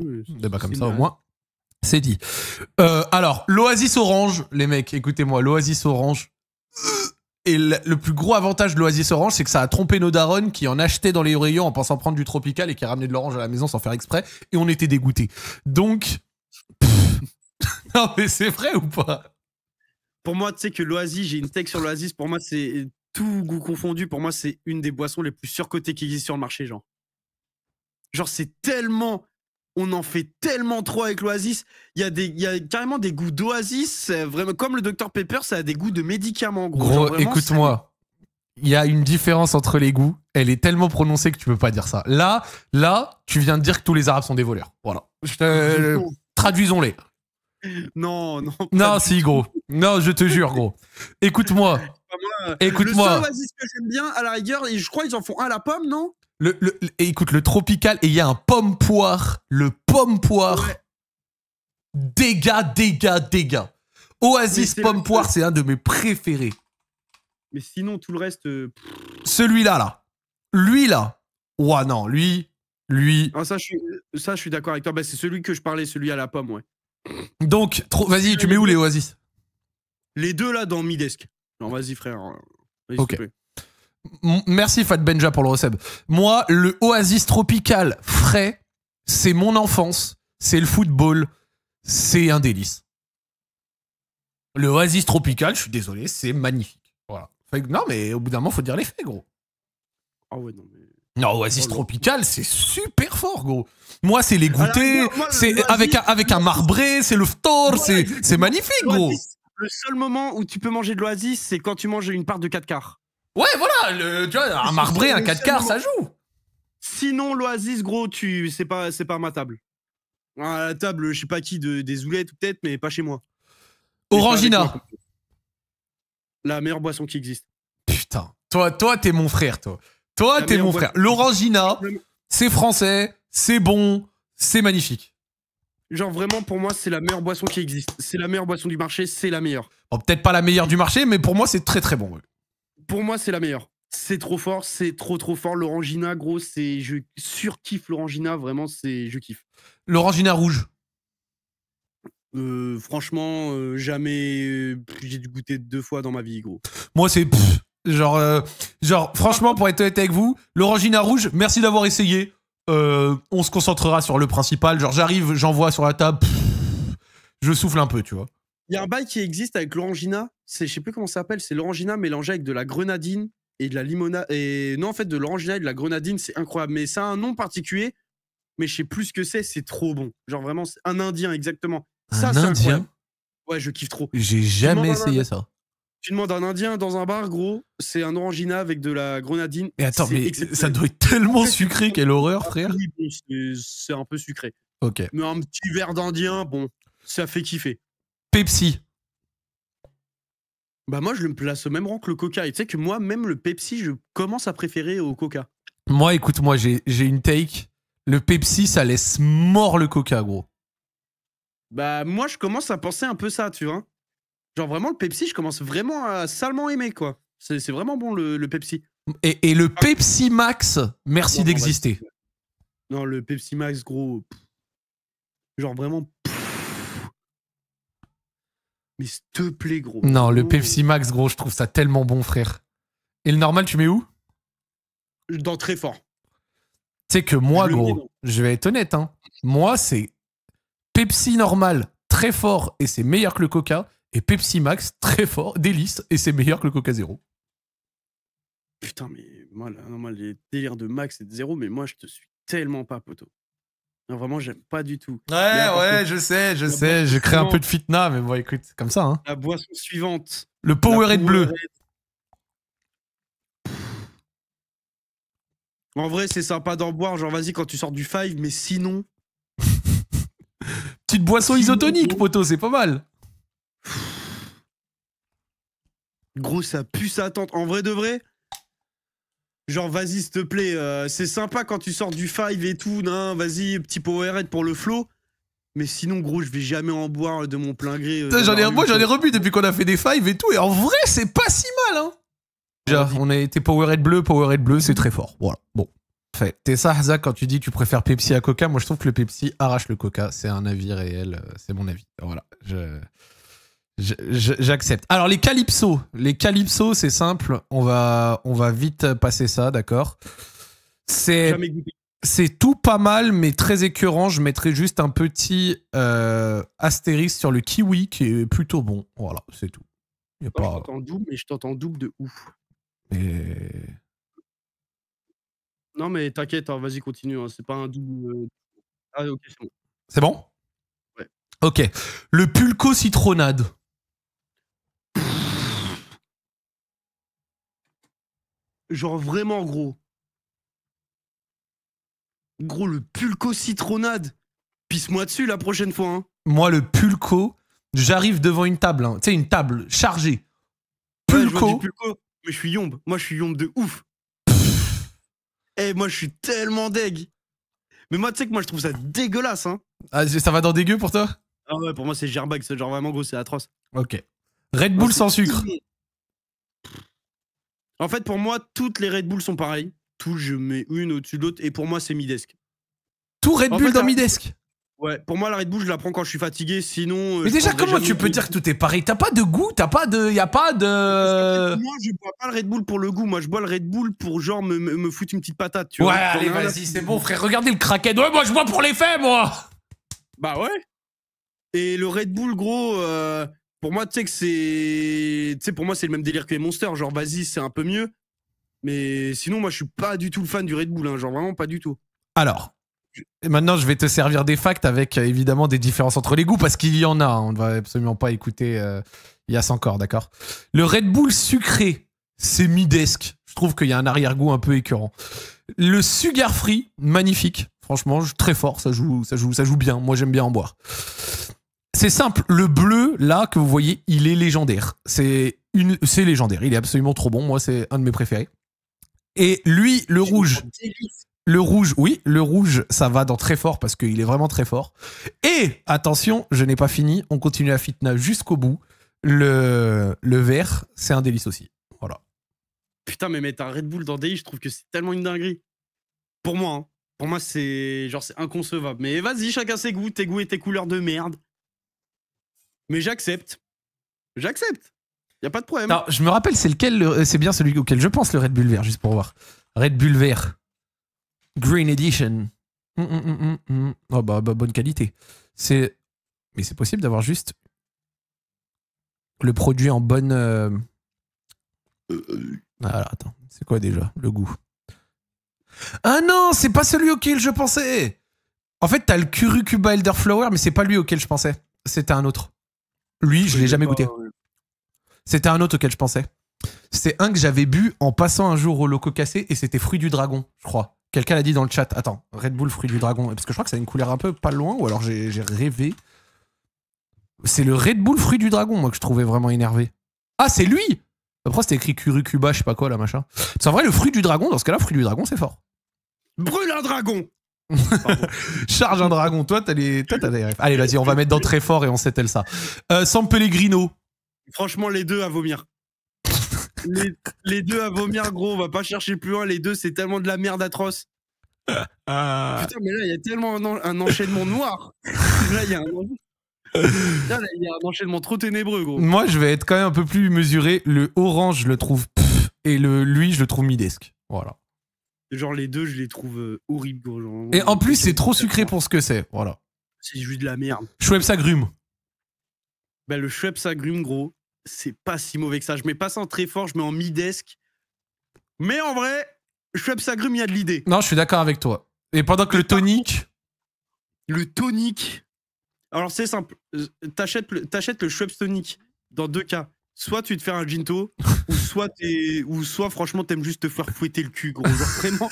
[SPEAKER 1] Bah, comme ça, au moins. C'est dit. Alors, l'Oasis Orange, les mecs, écoutez-moi, l'Oasis Orange. Et le plus gros avantage de l'Oasis Orange, c'est que ça a trompé nos darons qui en achetaient dans les rayons en pensant prendre du tropical et qui ramenaient de l'orange à la maison sans faire exprès. Et on était dégoûtés. Donc... non, mais c'est vrai ou pas?
[SPEAKER 2] Pour moi, tu sais que l'Oasis, j'ai une tech sur l'Oasis. Pour moi, c'est tout goût confondu. Pour moi, c'est une des boissons les plus surcotées qui existent sur le marché, genre. Genre, c'est tellement... On en fait tellement trop avec l'Oasis. Il y a carrément des goûts d'Oasis. Vraiment, comme le Dr Pepper, ça a des goûts de médicaments, gros.
[SPEAKER 1] Gros, écoute-moi. Il y a une différence entre les goûts. Elle est tellement prononcée que tu peux pas dire ça. Là, tu viens de dire que tous les Arabes sont des voleurs. Voilà. Traduisons-les.
[SPEAKER 2] Non.
[SPEAKER 1] Non, si, gros. Non, je te jure, gros. Écoute-moi. Écoute-moi.
[SPEAKER 2] Le seul Oasis que j'aime bien, à la rigueur, et je crois qu'ils en font un à la pomme, non?
[SPEAKER 1] Écoute, le tropical, et il y a un pomme poire. Le pomme poire. Ouais. Dégâts. Oasis pomme poire, c'est un de mes préférés.
[SPEAKER 2] Mais sinon, tout le reste...
[SPEAKER 1] Celui-là, là. Lui, là. Ouah, non, lui...
[SPEAKER 2] Ah, ça, je suis d'accord avec toi. Bah, c'est celui que je parlais, celui à la pomme, ouais.
[SPEAKER 1] Donc, vas-y, tu mets où les Oasis?
[SPEAKER 2] Les deux, là, dans Midesk. Non, vas-y, frère. Vas-y,
[SPEAKER 1] ok. Merci Fat Benja pour le receb. Moi, le Oasis tropical frais, c'est mon enfance, c'est le football, c'est un délice. Le Oasis tropical, je suis désolé, c'est magnifique. Voilà. Non, mais au bout d'un moment, faut dire les faits, gros.
[SPEAKER 2] Ah ouais, non, mais...
[SPEAKER 1] Non, Oasis tropical, c'est super fort, gros. Moi, c'est les goûters, c'est avec un marbré, c'est le ftor, c'est magnifique, gros.
[SPEAKER 2] Le seul moment où tu peux manger de l'Oasis, c'est quand tu manges une part de 4 quarts.
[SPEAKER 1] Ouais, voilà, tu vois, un marbré, un 4 quarts, ça joue.
[SPEAKER 2] Sinon, l'Oasis, gros, c'est pas à ma table. À la table, je sais pas qui, des zoulettes peut-être, mais pas chez moi.
[SPEAKER 1] Orangina.
[SPEAKER 2] La meilleure boisson qui existe.
[SPEAKER 1] Putain, toi, t'es mon frère, toi. Toi, t'es mon frère. L'Orangina, c'est français, c'est bon, c'est magnifique.
[SPEAKER 2] Genre vraiment, pour moi, c'est la meilleure boisson qui existe. C'est la meilleure boisson du marché, c'est la meilleure.
[SPEAKER 1] Bon, peut-être pas la meilleure du marché, mais pour moi, c'est très très bon. Ouais.
[SPEAKER 2] Pour moi, c'est la meilleure. C'est trop fort, c'est trop fort. L'Orangina, gros, je surkiffe l'Orangina, vraiment, je kiffe.
[SPEAKER 1] L'Orangina rouge.
[SPEAKER 2] Franchement, jamais j'ai dû goûter 2 fois dans ma vie, gros.
[SPEAKER 1] Moi, c'est genre, franchement, pour être honnête avec vous, l'Orangina rouge, merci d'avoir essayé. On se concentrera sur le principal. Genre, j'arrive, j'envoie sur la table, je souffle un peu, tu vois.
[SPEAKER 2] Il y a un bail qui existe avec l'Orangina, je sais plus comment ça s'appelle, c'est l'Orangina mélangé avec de la grenadine et de la limonade. Et non, en fait, de l'Orangina et de la grenadine, c'est incroyable. Mais ça a un nom particulier, mais je sais plus ce que c'est trop bon. Genre vraiment, c'est un indien, exactement.
[SPEAKER 1] Un indien?
[SPEAKER 2] Ouais, je kiffe trop.
[SPEAKER 1] J'ai jamais essayé ça.
[SPEAKER 2] Tu demandes un indien dans un bar, gros, c'est un Orangina avec de la grenadine.
[SPEAKER 1] Et attends, mais ça doit être tellement sucré, quelle horreur, frère.
[SPEAKER 2] Oui, bon, c'est un peu sucré.
[SPEAKER 1] Ok.
[SPEAKER 2] Mais un petit verre d'indien, bon, ça fait kiffer.
[SPEAKER 1] Pepsi.
[SPEAKER 2] Bah moi, je le place au même rang que le Coca. Et tu sais que moi, même le Pepsi, je commence à préférer au Coca.
[SPEAKER 1] Moi, écoute-moi, j'ai une take. Le Pepsi, ça laisse mort le Coca, gros.
[SPEAKER 2] Bah moi, je commence à penser un peu ça, tu vois. Genre vraiment, le Pepsi, je commence vraiment à salement aimer, quoi. C'est vraiment bon, le Pepsi.
[SPEAKER 1] Et le Pepsi Max, merci d'exister.
[SPEAKER 2] Non, le Pepsi Max, gros... Genre vraiment... Mais s'il te plaît, gros.
[SPEAKER 1] Non, le Pepsi Max, gros, je trouve ça tellement bon, frère. Et le normal, tu mets où?
[SPEAKER 2] Dans très fort.
[SPEAKER 1] Tu sais que moi, gros, je vais être honnête, hein. Moi, c'est Pepsi normal, très fort, et c'est meilleur que le Coca. Et Pepsi Max, très fort, délice, et c'est meilleur que le Coca Zéro.
[SPEAKER 2] Putain, mais moi, les délires de Max et de Zéro, mais moi, je te suis tellement pas, poteau. Non, vraiment, j'aime pas du tout.
[SPEAKER 1] Ouais, je sais. Je crée un peu de fitna, mais bon, écoute, comme ça, hein.
[SPEAKER 2] La boisson suivante.
[SPEAKER 1] Le Powerade bleu.
[SPEAKER 2] En vrai, c'est sympa d'en boire, genre, vas-y, quand tu sors du Five, mais sinon...
[SPEAKER 1] Petite boisson isotonique, poteau, c'est pas mal.
[SPEAKER 2] Gros, ça pue sa tante. En vrai de vrai, genre, vas-y, s'il te plaît, c'est sympa quand tu sors du Five et tout, non, vas-y, petit Powerade pour le flow. Mais sinon, gros, je vais jamais en boire de mon plein gré.
[SPEAKER 1] Moi, j'en ai rebu depuis qu'on a fait des Five et tout, et en vrai, c'est pas si mal, hein. Déjà, on a été Powerade bleu, c'est très fort. Voilà, bon. Parfait. T'es ça, Hazak, quand tu dis que tu préfères Pepsi à Coca. Moi, je trouve que le Pepsi arrache le Coca. C'est un avis réel. C'est mon avis. Voilà. J'accepte. Alors, les Calypso. Les Calypso, c'est simple. On va vite passer ça, d'accord?
[SPEAKER 2] Jamais goûté.
[SPEAKER 1] C'est tout pas mal, mais très écœurant. Je mettrais juste un petit astérisque sur le kiwi qui est plutôt bon. Voilà, c'est tout. Y a
[SPEAKER 2] Je
[SPEAKER 1] pas...
[SPEAKER 2] t'entends double, mais je t'entends double de ouf.
[SPEAKER 1] Et...
[SPEAKER 2] Non, mais t'inquiète, hein, vas-y, continue. Hein, c'est pas un double. Ah, ok, c'est bon.
[SPEAKER 1] C'est bon?
[SPEAKER 2] Ouais.
[SPEAKER 1] Ok. Le pulco citronnade.
[SPEAKER 2] Genre vraiment gros. Gros, le pulco citronnade. Pisse-moi dessus la prochaine fois. Hein.
[SPEAKER 1] Moi, le pulco, j'arrive devant une table. Hein. Tu sais, une table chargée. Pulco.
[SPEAKER 2] Ouais, je vois du pulco, mais je suis yombe. Moi, je suis yombe de ouf. Eh, moi, je suis tellement deg. Mais moi, tu sais que moi, je trouve ça dégueulasse. Hein.
[SPEAKER 1] Ah, ça va dans dégueu pour toi?
[SPEAKER 2] Ah ouais, pour moi, c'est gerbag. C'est genre vraiment gros, c'est atroce.
[SPEAKER 1] Ok. Red Bull sans sucre.
[SPEAKER 2] En fait, pour moi, toutes les Red Bull sont pareilles. Tout, je mets une au-dessus de l'autre. Et pour moi, c'est Midesque.
[SPEAKER 1] Tout Red Bull dans Midesque.
[SPEAKER 2] Ouais, pour moi, la Red Bull, je la prends quand je suis fatigué. Sinon.
[SPEAKER 1] Mais déjà, comment tu peux dire que tout est pareil? T'as pas de goût? T'as pas de. Y a pas de.
[SPEAKER 2] Moi, je bois pas le Red Bull pour le goût. Moi, je bois le Red Bull pour genre me foutre une petite patate. Tu vois.
[SPEAKER 1] Ouais, allez, vas-y, c'est bon, frère. Regardez le Kraken. Ouais, moi, je bois pour les faits, moi.
[SPEAKER 2] Bah ouais. Et le Red Bull, gros. Pour moi, tu sais que c'est. Tu sais, pour moi, c'est le même délire que les Monsters. Genre, vas-y, c'est un peu mieux. Mais sinon, moi, je suis pas du tout le fan du Red Bull. Hein. Genre, vraiment pas du tout.
[SPEAKER 1] Alors. Maintenant, je vais te servir des facts avec évidemment des différences entre les goûts parce qu'il y en a. Hein. On ne va absolument pas écouter Yass encore, d'accord? Le Red Bull sucré, c'est midesque. Je trouve qu'il y a un arrière-goût un peu écœurant. Le Sugar Free, magnifique. Franchement, très fort. Ça joue bien. Moi, j'aime bien en boire. C'est simple. Le bleu, là, que vous voyez, il est légendaire. C'est légendaire. Il est absolument trop bon. Moi, c'est un de mes préférés. Et lui, le rouge. Le rouge, oui, le rouge, ça va dans très fort parce qu'il est vraiment très fort. Et, attention, je n'ai pas fini, on continue la fitna jusqu'au bout. Le vert, c'est un délice aussi. Voilà.
[SPEAKER 2] Putain, mais mettre un Red Bull dans DI, je trouve que c'est tellement une dinguerie. Pour moi, hein. Pour moi, c'est genre c'est inconcevable. Mais vas-y, chacun ses goûts et tes couleurs de merde. Mais j'accepte. J'accepte. Y a pas de problème.
[SPEAKER 1] Non, je me rappelle, c'est lequel, c'est bien celui auquel je pense, le Red Bull vert, juste pour voir. Red Bull vert. Green Edition. Oh bah, bonne qualité. Mais c'est possible d'avoir juste le produit en bonne. Alors, attends, c'est quoi déjà le goût? Ah non, c'est pas celui auquel je pensais. En fait, t'as le Curucuba Elderflower, mais c'est pas lui auquel je pensais. C'était un autre. Lui, je l'ai jamais goûté. C'était un autre auquel je pensais. C'est un que j'avais bu en passant un jour au Loco Cassé et c'était Fruit du Dragon, je crois. Quelqu'un l'a dit dans le chat. Attends, Red Bull Fruit du Dragon. Parce que je crois que ça a une couleur un peu pas loin ou alors j'ai rêvé. C'est le Red Bull Fruit du Dragon, moi, que je trouvais vraiment énervé. Ah, c'est lui! Après, c'était écrit Curucuba, je sais pas quoi, là, machin. C'est en vrai, le Fruit du Dragon, dans ce cas-là, Fruit du Dragon, c'est fort.
[SPEAKER 2] Brûle un dragon!
[SPEAKER 1] Charge un dragon. Toi, t'as des rêves. Allez, vas-y, on va mettre dans très fort et on s'étale ça. San Pellegrino.
[SPEAKER 2] Franchement, les deux à vomir. les deux à vomir, gros, on va pas chercher plus loin. Les deux, c'est tellement de la merde atroce. Putain, mais là, il y a tellement un enchaînement noir. Là, il y a un enchaînement trop ténébreux, gros.
[SPEAKER 1] Moi, je vais être quand même un peu plus mesuré. Le orange, je le trouve et lui, je le trouve midesque. Voilà.
[SPEAKER 2] Genre, les deux, je les trouve horribles, gros. Genre,
[SPEAKER 1] et en plus, c'est trop sucré pour ce que c'est. Voilà.
[SPEAKER 2] C'est juste de la merde.
[SPEAKER 1] Schweppes agrumes.
[SPEAKER 2] Ben, le Schweppes agrumes, gros, c'est pas si mauvais que ça. Je mets pas ça en très fort, je mets en midesque. Mais en vrai, Schweppes agrumes, il y a de l'idée.
[SPEAKER 1] Non, je suis d'accord avec toi. Et pendant que le tonic...
[SPEAKER 2] Le tonic... Alors, c'est simple. T'achètes le Schweppes tonic dans deux cas. Soit tu te fais un ginto, ou soit franchement, t'aimes juste te faire fouetter le cul, gros. Genre, vraiment...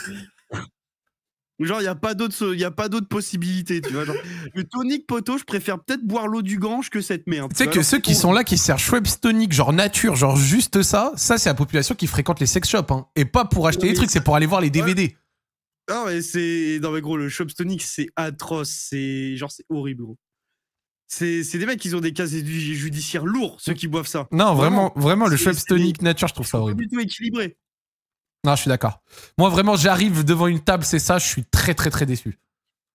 [SPEAKER 2] Genre, il n'y a pas d'autre possibilité, tu vois. Genre, le tonic poteau, je préfère peut-être boire l'eau du Gange que cette merde.
[SPEAKER 1] Tu sais que ceux qui sont là, qui servent Schweppes tonic, genre nature, genre juste ça c'est la population qui fréquente les sex shops. Hein. Et pas pour acheter des trucs, c'est pour aller voir les DVD.
[SPEAKER 2] Non, mais gros, le Schweppes tonic, c'est atroce. C'est horrible, gros. C'est des mecs qui ont des casiers judiciaires lourds, ceux qui boivent ça.
[SPEAKER 1] Non, vraiment le Schweppes tonic nature, je trouve ça horrible.
[SPEAKER 2] C'est pas du tout équilibré.
[SPEAKER 1] Non, je suis d'accord. Moi, vraiment, j'arrive devant une table, c'est ça, je suis très, très, très déçu.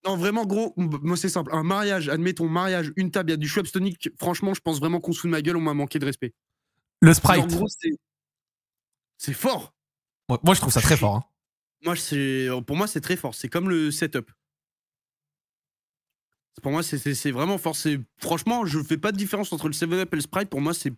[SPEAKER 2] Non, vraiment, gros, moi, c'est simple. Un mariage, admettons, mariage, une table, il y a du Schweppes tonic. Franchement, je pense vraiment qu'on se fout de ma gueule, on m'a manqué de respect.
[SPEAKER 1] Le
[SPEAKER 2] Genre,
[SPEAKER 1] Sprite.
[SPEAKER 2] gros, c'est fort.
[SPEAKER 1] Moi, je trouve ça très fort. Hein.
[SPEAKER 2] Pour moi, c'est très fort. C'est comme le setup. Pour moi, c'est vraiment fort. Franchement, je fais pas de différence entre le 7-Up et le Sprite. Pour moi, c'est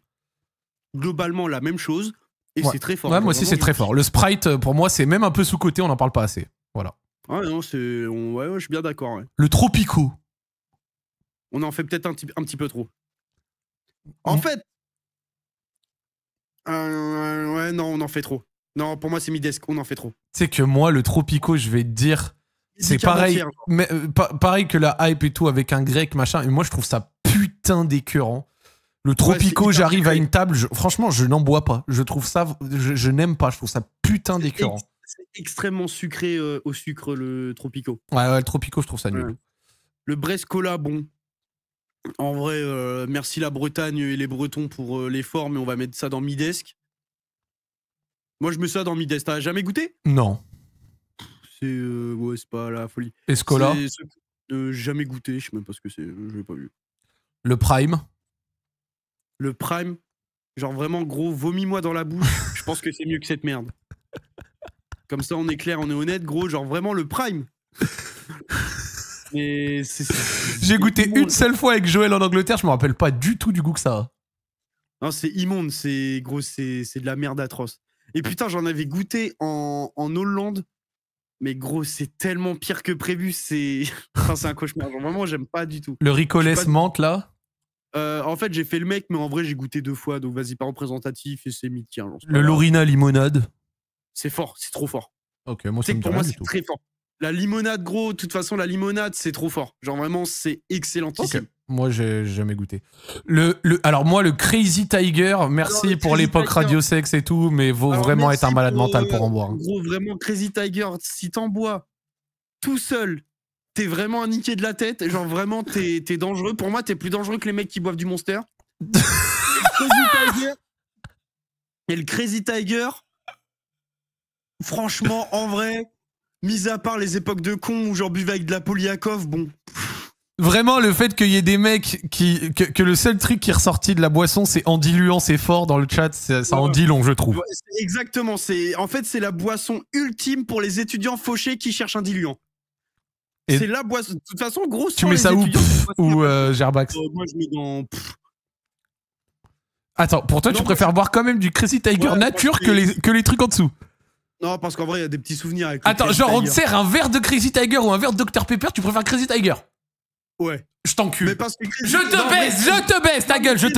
[SPEAKER 2] globalement la même chose. Et
[SPEAKER 1] Ouais.
[SPEAKER 2] c'est très fort.
[SPEAKER 1] Ouais,
[SPEAKER 2] Genre,
[SPEAKER 1] moi aussi,
[SPEAKER 2] vraiment,
[SPEAKER 1] c'est très fort. Le Sprite, pour moi, c'est même un peu sous-coté, on n'en parle pas assez. Voilà.
[SPEAKER 2] Ah non, ouais, je suis bien d'accord. Ouais.
[SPEAKER 1] Le Tropico.
[SPEAKER 2] On en fait peut-être un petit peu trop. En fait, ouais, non, on en fait trop. Non, pour moi, c'est Midesk, on en fait trop.
[SPEAKER 1] Tu sais que moi, le Tropico, je vais te dire, c'est pareil, mais, pareil que la hype et tout avec un grec, machin. Et moi, je trouve ça putain d'écœurant. Le Tropico, j'arrive à une table, franchement, je n'en bois pas. Je trouve ça, je n'aime pas. Je trouve ça putain d'écœurant.
[SPEAKER 2] C'est extrêmement sucré au sucre, le Tropico.
[SPEAKER 1] Ouais, le Tropico, je trouve ça nul.
[SPEAKER 2] Ouais. Le Brescola, bon. En vrai, merci la Bretagne et les Bretons pour l'effort, mais on va mettre ça dans Midesk. Moi, je mets ça dans Midesk. T'as jamais goûté?
[SPEAKER 1] Non.
[SPEAKER 2] Ouais, c'est pas la folie.
[SPEAKER 1] Escola?
[SPEAKER 2] Jamais goûté, je sais même pas ce que c'est, je l'ai pas vu.
[SPEAKER 1] Le Prime?
[SPEAKER 2] Le Prime, genre vraiment gros, vomis-moi dans la bouche. Je pense que c'est mieux que cette merde. Comme ça, on est clair, on est honnête, gros. Genre vraiment le Prime. Mais
[SPEAKER 1] j'ai goûté une seule fois avec Joël en Angleterre, je me rappelle pas du tout du goût que ça a.
[SPEAKER 2] Non, c'est immonde, c'est gros, c'est de la merde atroce. Et putain, j'en avais goûté en Hollande. Mais gros, c'est tellement pire que prévu, c'est enfin, c'est un cauchemar. Genre, vraiment, j'aime pas du tout.
[SPEAKER 1] Le Ricolès menthe, là?
[SPEAKER 2] En fait, j'ai fait le mec, mais en vrai, j'ai goûté 2 fois, donc vas-y, pas représentatif et c'est mythique.
[SPEAKER 1] Le Lorina limonade?
[SPEAKER 2] C'est fort, c'est trop fort.
[SPEAKER 1] Ok, moi, ça me dit
[SPEAKER 2] pour
[SPEAKER 1] rien
[SPEAKER 2] moi,
[SPEAKER 1] du
[SPEAKER 2] c'est
[SPEAKER 1] tout.
[SPEAKER 2] très fort. La limonade, gros, de toute façon, la limonade, c'est trop fort. Genre, vraiment, c'est excellentissime.
[SPEAKER 1] Okay. Moi, j'ai jamais goûté. Alors, moi, le Crazy Tiger, merci non, pour l'époque Radio Sex et tout, mais vaut vraiment être un malade mental pour en boire.
[SPEAKER 2] Gros, vraiment, Crazy Tiger, si t'en bois tout seul, t'es vraiment un niqué de la tête. Genre, vraiment, t'es dangereux. Pour moi, t'es plus dangereux que les mecs qui boivent du Monster. Et le Crazy Tiger, franchement, en vrai, mis à part les époques de cons où j'en buvais avec de la Polyakov, bon.
[SPEAKER 1] Vraiment, le fait qu'il y ait des mecs que le seul truc qui est ressorti de la boisson, c'est en diluant, c'est fort dans le chat, ça en dit long, je trouve.
[SPEAKER 2] Exactement, en fait, c'est la boisson ultime pour les étudiants fauchés qui cherchent un diluant. C'est la boisson. De toute façon, gros,
[SPEAKER 1] tu mets ça où ou Gerbax
[SPEAKER 2] moi, je mets dans.
[SPEAKER 1] Attends, pour toi, tu préfères boire quand même du Crazy Tiger nature que les trucs en dessous?
[SPEAKER 2] Non, parce qu'en vrai, il y a des petits souvenirs avec.
[SPEAKER 1] Attends, genre, on te sert un verre de Crazy Tiger ou un verre de Dr Pepper, tu préfères Crazy Tiger?
[SPEAKER 2] Ouais.
[SPEAKER 1] Je t'encule.
[SPEAKER 2] Je
[SPEAKER 1] te baisse, ta gueule, je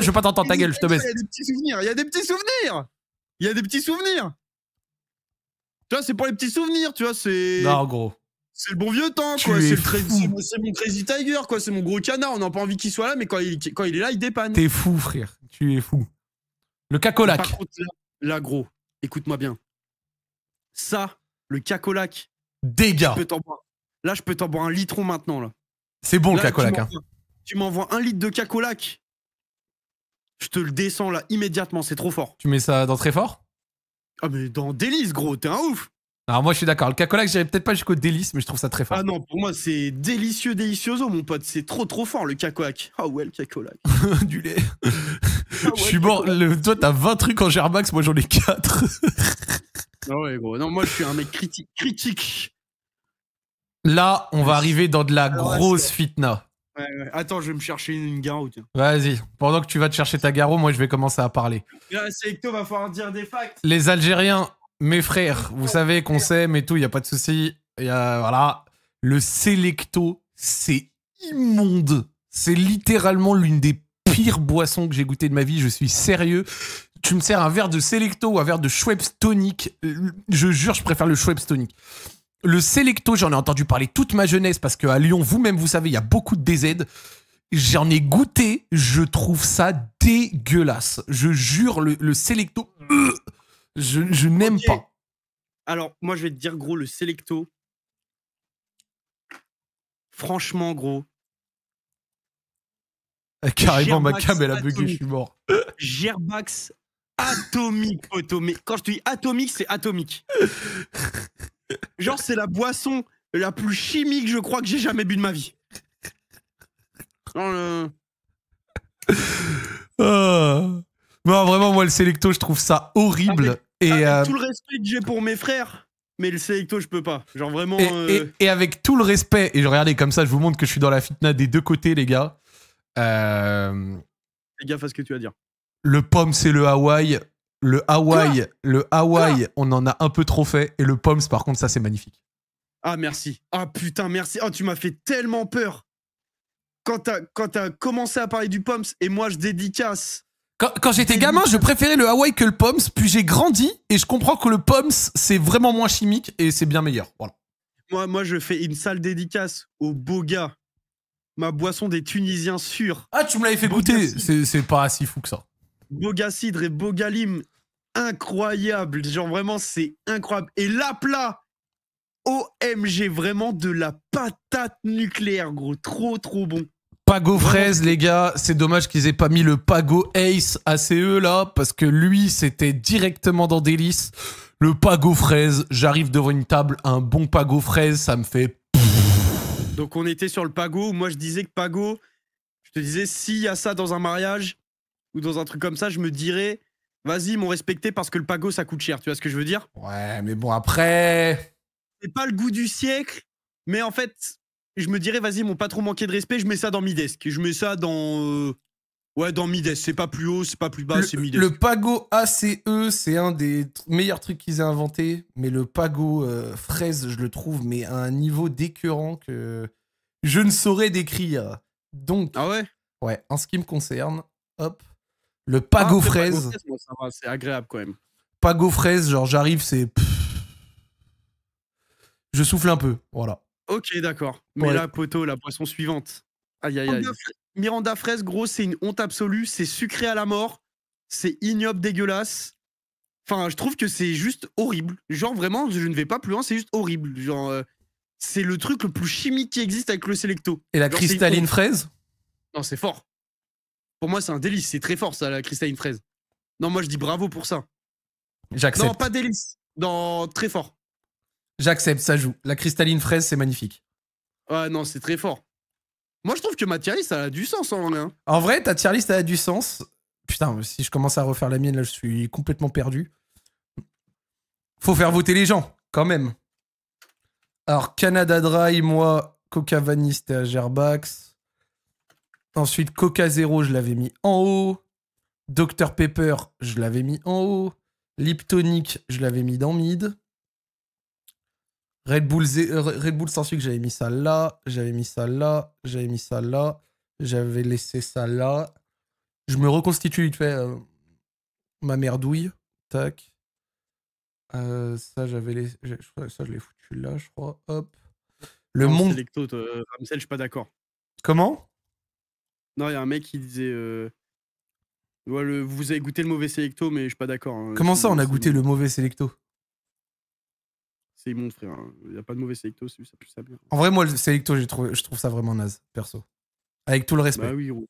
[SPEAKER 1] veux pas t'entendre, ta gueule, je te baisse.
[SPEAKER 2] Il y a des petits souvenirs. Tu vois, c'est pour les petits souvenirs, tu vois, c'est.
[SPEAKER 1] Non, gros.
[SPEAKER 2] C'est le bon vieux temps, quoi. C'est mon Crazy Tiger, quoi. C'est mon gros canard. On n'a pas envie qu'il soit là, mais quand il est là, il dépanne.
[SPEAKER 1] T'es fou, frère. Tu es fou. Le cacolac.
[SPEAKER 2] Par contre, là, gros, écoute-moi bien. Ça, le cacolac.
[SPEAKER 1] Dégâts.
[SPEAKER 2] Là, je peux t'en boire un litron maintenant, là.
[SPEAKER 1] C'est bon, le cacolac.
[SPEAKER 2] Tu m'envoies 1 litre de cacolac. Je te le descends, là, immédiatement. C'est trop fort.
[SPEAKER 1] Tu mets ça dans très fort?
[SPEAKER 2] Ah, mais dans délice, gros. T'es un ouf.
[SPEAKER 1] Alors moi je suis d'accord, le cacolac j'irais peut-être pas jusqu'au délice mais je trouve ça très fort.
[SPEAKER 2] Ah non, pour moi c'est délicieux, délicioso mon pote, c'est trop fort le cacolac. Ah ouais le cacolac.
[SPEAKER 1] Du lait. Je suis mort, toi t'as 20 trucs en Germax, moi j'en ai 4.
[SPEAKER 2] Ah ouais gros, non moi je suis un mec critique.
[SPEAKER 1] Là on va arriver dans de la grosse fitna.
[SPEAKER 2] Ouais. Attends, je vais me chercher une Garo, tiens.
[SPEAKER 1] Vas-y, pendant que tu vas te chercher ta Garo, moi je vais commencer à parler.
[SPEAKER 2] Là Selecto va falloir dire des facts.
[SPEAKER 1] Les Algériens, mes frères, vous savez qu'on s'aime et tout, y a pas de souci. Voilà, le Selecto, c'est immonde. C'est littéralement l'une des pires boissons que j'ai goûté de ma vie. Je suis sérieux. Tu me sers un verre de Selecto ou un verre de Schweppes tonic. Je jure, je préfère le Schweppes tonic. Le Selecto, j'en ai entendu parler toute ma jeunesse parce qu'à Lyon, vous-même, vous savez, il y a beaucoup de DZ. J'en ai goûté, je trouve ça dégueulasse. Je jure, le Selecto... Je n'aime pas.
[SPEAKER 2] Alors, moi, je vais te dire, gros, le Selecto. Franchement, gros.
[SPEAKER 1] Carrément, ma cam, elle a bugué, je suis mort.
[SPEAKER 2] Gerbax atomique, poteau. Mais quand je te dis atomique, c'est atomique. Genre, c'est la boisson la plus chimique, je crois, que j'ai jamais bu de ma vie. Non,
[SPEAKER 1] Non, vraiment, moi, le Selecto, je trouve ça horrible.
[SPEAKER 2] avec tout le respect que j'ai pour mes frères, mais le Selecto, je peux pas. Genre vraiment.
[SPEAKER 1] Et avec tout le respect, et regardez, comme ça, je vous montre que je suis dans la fitna des deux côtés, les gars.
[SPEAKER 2] Fais gaffe à ce que tu vas dire.
[SPEAKER 1] Le pomme, c'est le Hawaï. Le Hawaï, on en a un peu trop fait. Et le pomme, par contre, ça, c'est magnifique.
[SPEAKER 2] Ah, merci. Ah, putain, merci. Oh, tu m'as fait tellement peur. Quand t'as commencé à parler du Poms, et moi, je dédicace.
[SPEAKER 1] Quand j'étais gamin, je préférais le Hawaï que le Poms, puis j'ai grandi, et je comprends que le Poms, c'est vraiment moins chimique, et c'est bien meilleur. Voilà.
[SPEAKER 2] Moi, je fais une sale dédicace au Boga. Ma boisson des Tunisiens sûrs.
[SPEAKER 1] Ah, tu me l'avais fait goûter. C'est pas si fou que ça.
[SPEAKER 2] Boga Cidre et Boga Lim. Incroyable. Genre, vraiment, c'est incroyable. Et là, plat. OMG, vraiment de la patate nucléaire, gros. Trop, trop bon.
[SPEAKER 1] Pago fraise, les gars. C'est dommage qu'ils aient pas mis le Pago Ace ACE là, parce que lui, c'était directement dans Délice. Le Pago fraise, j'arrive devant une table, un bon Pago fraise, ça me fait...
[SPEAKER 2] Donc on était sur le Pago. Moi, je disais que Pago, je te disais, s'il y a ça dans un mariage ou dans un truc comme ça, je me dirais, vas-y, m'ont respecté parce que le Pago, ça coûte cher. Tu vois ce que je veux dire?
[SPEAKER 1] Ouais, mais bon, après...
[SPEAKER 2] C'est pas le goût du siècle, mais en fait, je me dirais, vas-y, m'ont pas trop manqué de respect, je mets ça dans Midesque. Je mets ça dans... Ouais, dans Midesque. C'est pas plus haut, c'est pas plus bas, c'est Midesque.
[SPEAKER 1] Le Pago ACE, c'est un des meilleurs trucs qu'ils aient inventé, mais le Pago fraise, je le trouve, mais à un niveau d'écœurant que je ne saurais décrire. Donc,
[SPEAKER 2] ah ouais?
[SPEAKER 1] Ouais, en ce qui me concerne, hop, le Pago fraise.
[SPEAKER 2] Pago fraise, moi, ça va, c'est agréable quand même.
[SPEAKER 1] Pago fraise, genre j'arrive, c'est... Je souffle un peu, voilà.
[SPEAKER 2] Ok, d'accord. Mais
[SPEAKER 1] Ouais.
[SPEAKER 2] là, poteau, la boisson suivante. Aïe, aïe, aïe. Miranda fraise, gros, c'est une honte absolue. C'est sucré à la mort. C'est ignoble, dégueulasse. Enfin, je trouve que c'est juste horrible. Genre, vraiment, je ne vais pas plus loin, c'est juste horrible. Genre, c'est le truc le plus chimique qui existe avec le Selecto.
[SPEAKER 1] Et la
[SPEAKER 2] genre,
[SPEAKER 1] cristalline fraise?
[SPEAKER 2] Non, c'est fort. Pour moi, c'est un délice. C'est très fort, ça, la cristalline fraise. Non, moi, je dis bravo pour ça.
[SPEAKER 1] J'accepte.
[SPEAKER 2] Non, pas délice. Non, très fort.
[SPEAKER 1] J'accepte, ça joue. La cristalline fraise, c'est magnifique.
[SPEAKER 2] Ouais, non, c'est très fort. Moi, je trouve que ma tier list, ça a du sens en vrai. Hein.
[SPEAKER 1] En vrai, ta tier list, elle a du sens. Putain, si je commence à refaire la mienne, là, je suis complètement perdu. Faut faire voter les gens, quand même. Alors, Canada Dry, moi, Coca Vanille, c'était à Gerbax. Ensuite, Coca Zero, je l'avais mis en haut. Dr Pepper, je l'avais mis en haut. Liptonic, je l'avais mis dans mid. Red Bull sans sucre, j'avais mis ça là. J'avais mis ça là. J'avais mis ça là. J'avais laissé ça là. Je me reconstitue vite fait ma merdouille. Tac. Ça, j'avais laissé. Ça, je l'ai foutu là, je crois. Hop. Le
[SPEAKER 2] non,
[SPEAKER 1] monde.
[SPEAKER 2] Selecto, Ramsel, je suis pas d'accord.
[SPEAKER 1] Comment?
[SPEAKER 2] Non, il y a un mec qui disait. Ouais, vous avez goûté le mauvais Selecto, mais je suis pas d'accord. Hein.
[SPEAKER 1] Comment ça, on a goûté le mauvais Selecto?
[SPEAKER 2] C'est immonde, frère. Il n'y a pas de mauvais Selecto, c'est ça plus ça bien.
[SPEAKER 1] En vrai, moi, le Selecto, je trouve ça vraiment naze, perso. Avec tout le respect.
[SPEAKER 2] Bah oui, gros.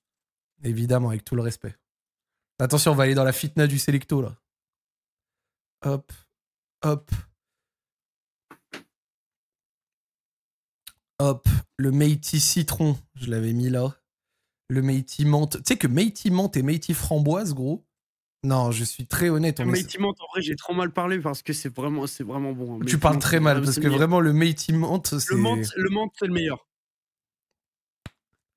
[SPEAKER 1] Évidemment, avec tout le respect. Attention, on va aller dans la fitna du Selecto, là. Hop. Hop. Hop. Le Métis citron, je l'avais mis là. Le Métis menthe. Tu sais que Métis menthe et Métis framboise, gros. Non, je suis très honnête.
[SPEAKER 2] Métis menthe, en vrai, j'ai trop mal parlé parce que c'est vraiment bon. Hein.
[SPEAKER 1] Tu parles très mal parce que vraiment, le Métis menthe, c'est...
[SPEAKER 2] Le menthe, c'est le meilleur.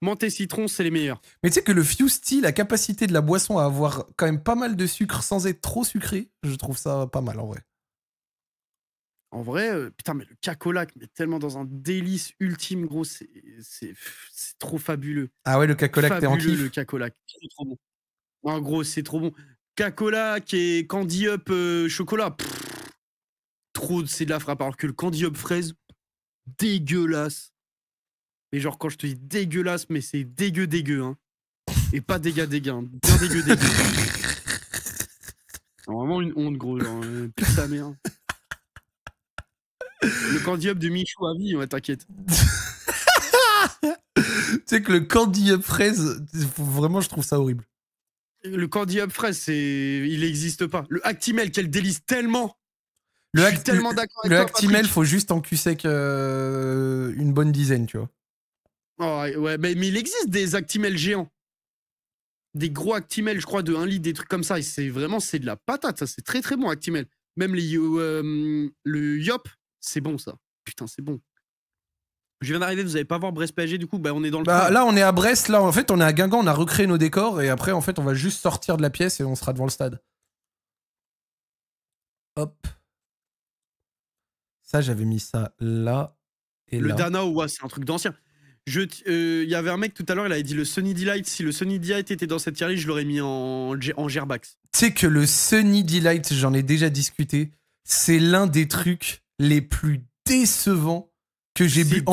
[SPEAKER 2] Menthe et citron, c'est les meilleurs.
[SPEAKER 1] Mais tu sais que le Fusty, la capacité de la boisson à avoir quand même pas mal de sucre sans être trop sucré, je trouve ça pas mal en vrai.
[SPEAKER 2] En vrai, putain, mais le cacolac, mais tellement dans un délice ultime, gros, c'est trop fabuleux.
[SPEAKER 1] Ah ouais, le cacolac, t'es en kiff?
[SPEAKER 2] Le cacolac, trop bon. En gros, c'est trop bon. Cacolac et Candy Up chocolat, trop, c'est de la frappe. Alors que le Candy Up fraise, dégueulasse. Mais genre, quand je te dis dégueulasse, mais c'est dégueu, hein. Et pas dégueu, hein. Bien dégueu. Vraiment une honte, gros. Genre, pute sa mère. Le Candy Up de Michou à vie, ouais, t'inquiète.
[SPEAKER 1] Tu sais que le Candy Up fraise, vraiment, je trouve ça horrible.
[SPEAKER 2] Le Candy Up fraise, il n'existe pas. Le Actimel, qu'elle délice tellement.
[SPEAKER 1] Le
[SPEAKER 2] Je suis tellement d'accord avec
[SPEAKER 1] le
[SPEAKER 2] toi,
[SPEAKER 1] Actimel,
[SPEAKER 2] Patrick.
[SPEAKER 1] faut juste en cul sec une bonne dizaine, tu vois.
[SPEAKER 2] Oh, ouais, mais il existe des Actimel géants. Des gros Actimel, je crois, de 1 litre, des trucs comme ça. Et c'est de la patate, ça. C'est très, très bon, Actimel. Même le Yop, c'est bon, ça. Putain, c'est bon. Je viens d'arriver, vous allez pas voir Brest PSG, du coup, bah, on est dans le train.
[SPEAKER 1] Là, on est à Brest, là, en fait, on est à Guingamp, on a recréé nos décors, et après, en fait, on va juste sortir de la pièce et on sera devant le stade. Hop. Ça, j'avais mis ça là et
[SPEAKER 2] Le
[SPEAKER 1] là.
[SPEAKER 2] Dana, ouais, c'est un truc d'ancien. Il y avait un mec tout à l'heure, il avait dit le Sunny Delight. Si le Sunny Delight était dans cette tier list, je l'aurais mis en Gerbax.
[SPEAKER 1] Tu sais que le Sunny Delight, j'en ai déjà discuté, c'est l'un des trucs les plus décevants que j'ai bu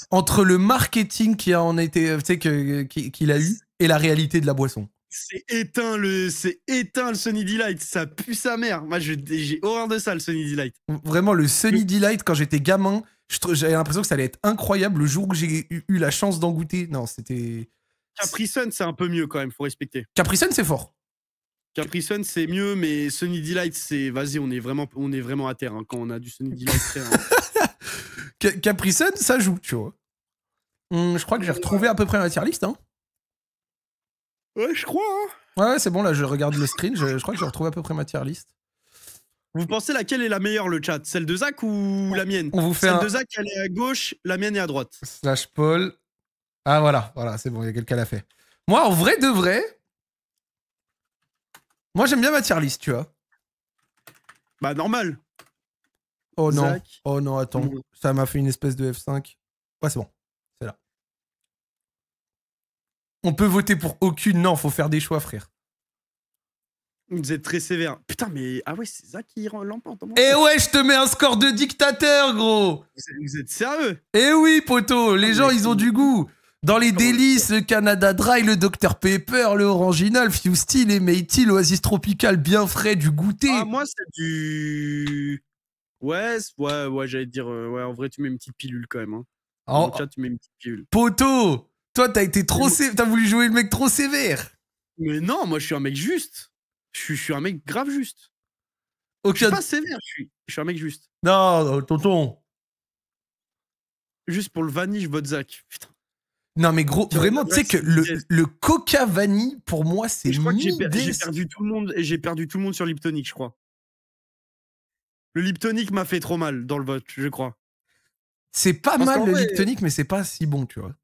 [SPEAKER 1] entre le marketing qui a en été, tu sais, qu'il a eu et la réalité de la boisson.
[SPEAKER 2] C'est éteint le Sunny Delight, ça pue sa mère. Moi, j'ai horreur de ça, le Sunny Delight.
[SPEAKER 1] Vraiment, le Sunny Delight, quand j'étais gamin, j'avais l'impression que ça allait être incroyable. Le jour où j'ai eu la chance d'en goûter, non, c'était...
[SPEAKER 2] Capri Sun, c'est un peu mieux quand même, faut respecter.
[SPEAKER 1] Capri Sun, c'est fort.
[SPEAKER 2] Capri Sun, c'est mieux, mais Sunny Delight, c'est... Vas-y, on est vraiment à terre hein, quand on a du Sunny Delight.
[SPEAKER 1] Capri Sun, ça joue, tu vois. Je crois que j'ai retrouvé à peu près la tier list, hein.
[SPEAKER 2] Ouais, je crois, hein.
[SPEAKER 1] Ouais, c'est bon, là, je regarde le screen, je crois que j'ai retrouvé à peu près ma tier list.
[SPEAKER 2] Vous pensez laquelle est la meilleure, le chat? Celle de Zach ou la mienne?
[SPEAKER 1] On vous fait
[SPEAKER 2] Celle de Zach, elle est à gauche, la mienne est à droite.
[SPEAKER 1] / Paul. Ah, voilà, c'est bon, il y a quelqu'un qui l'a fait. Moi, en vrai de vrai, moi, j'aime bien ma tier list, tu vois.
[SPEAKER 2] Bah, normal.
[SPEAKER 1] Oh non,
[SPEAKER 2] Zach.
[SPEAKER 1] oh non, attends, ça m'a fait une espèce de F5. Ouais, c'est bon, c'est là. On peut voter pour aucune, non, faut faire des choix, frère.
[SPEAKER 2] Vous êtes très sévère. Putain, mais... Ah ouais, c'est Zach qui l'emporte.
[SPEAKER 1] Eh ouais, je te mets un score de dictateur, gros.
[SPEAKER 2] Vous êtes sérieux?
[SPEAKER 1] Eh oui, poto, les gens, ils ont du goût. Dans les délices, le Canada Dry, le Dr Pepper, le Original, Fusty, les Métis, l'Oasis Tropical bien frais, du goûter.
[SPEAKER 2] Ah, moi, c'est du... Ouais, j'allais te dire... ouais, en vrai, tu mets une petite pilule quand même. Hein. Dans le chat, tu mets une petite pilule.
[SPEAKER 1] Poto, toi, t'as été trop sévère. T'as voulu jouer le mec trop sévère.
[SPEAKER 2] Mais non, moi, je suis un mec juste. Je suis un mec grave juste. Je suis pas sévère, je suis un mec juste.
[SPEAKER 1] Non, tonton.
[SPEAKER 2] Juste pour le vanille, je vote Zach. Putain.
[SPEAKER 1] Non, mais gros, vraiment, tu sais que le Coca Vanille, pour moi, c'est
[SPEAKER 2] je crois que j'ai perdu tout le monde et j'ai perdu tout le monde sur Liptonic, je crois. Le Liptonic m'a fait trop mal dans le vote, je crois.
[SPEAKER 1] C'est pas mal le Liptonic, mais c'est pas si bon, tu vois.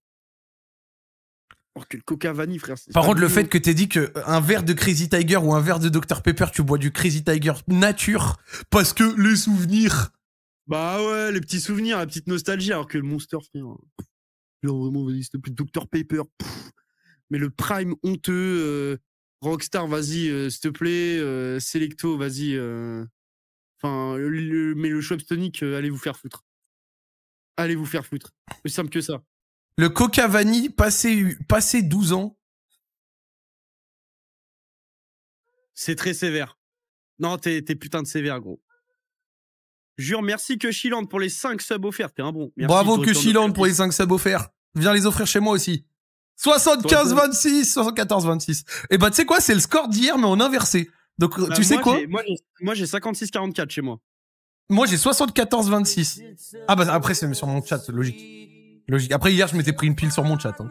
[SPEAKER 2] Alors que le Coca Vanille, frère.
[SPEAKER 1] Par contre, le fait que t'aies dit qu'un verre de Crazy Tiger ou un verre de Dr Pepper, tu bois du Crazy Tiger nature, parce que les souvenirs.
[SPEAKER 2] Bah ouais, les petits souvenirs, la petite nostalgie, alors que le Monster, frère. Genre vraiment, vas-y, s'il te plaît, Dr Pepper. Mais le Prime honteux, Rockstar, vas-y, s'il te plaît, Selecto, vas-y. Enfin, mais le Schweppes Tonic, allez vous faire foutre. Allez vous faire foutre. Aussi simple que ça.
[SPEAKER 1] Le Coca Vanille, passé 12 ans.
[SPEAKER 2] C'est très sévère. Non, t'es putain de sévère, gros. Jure, merci que Chiland pour les 5 subs offerts. T'es un bon. Merci,
[SPEAKER 1] bravo que Chiland pour les 5 subs offerts. Viens les offrir chez moi aussi. 75-26, 74-26. Et bah, tu sais quoi, c'est le score d'hier, mais en inversé. Donc, bah, tu sais quoi?
[SPEAKER 2] Moi, j'ai 56-44 chez moi.
[SPEAKER 1] Moi, j'ai 74-26. Ah bah, après, c'est sur mon chat, logique. Après, hier, je m'étais pris une pile sur mon chat. Hein.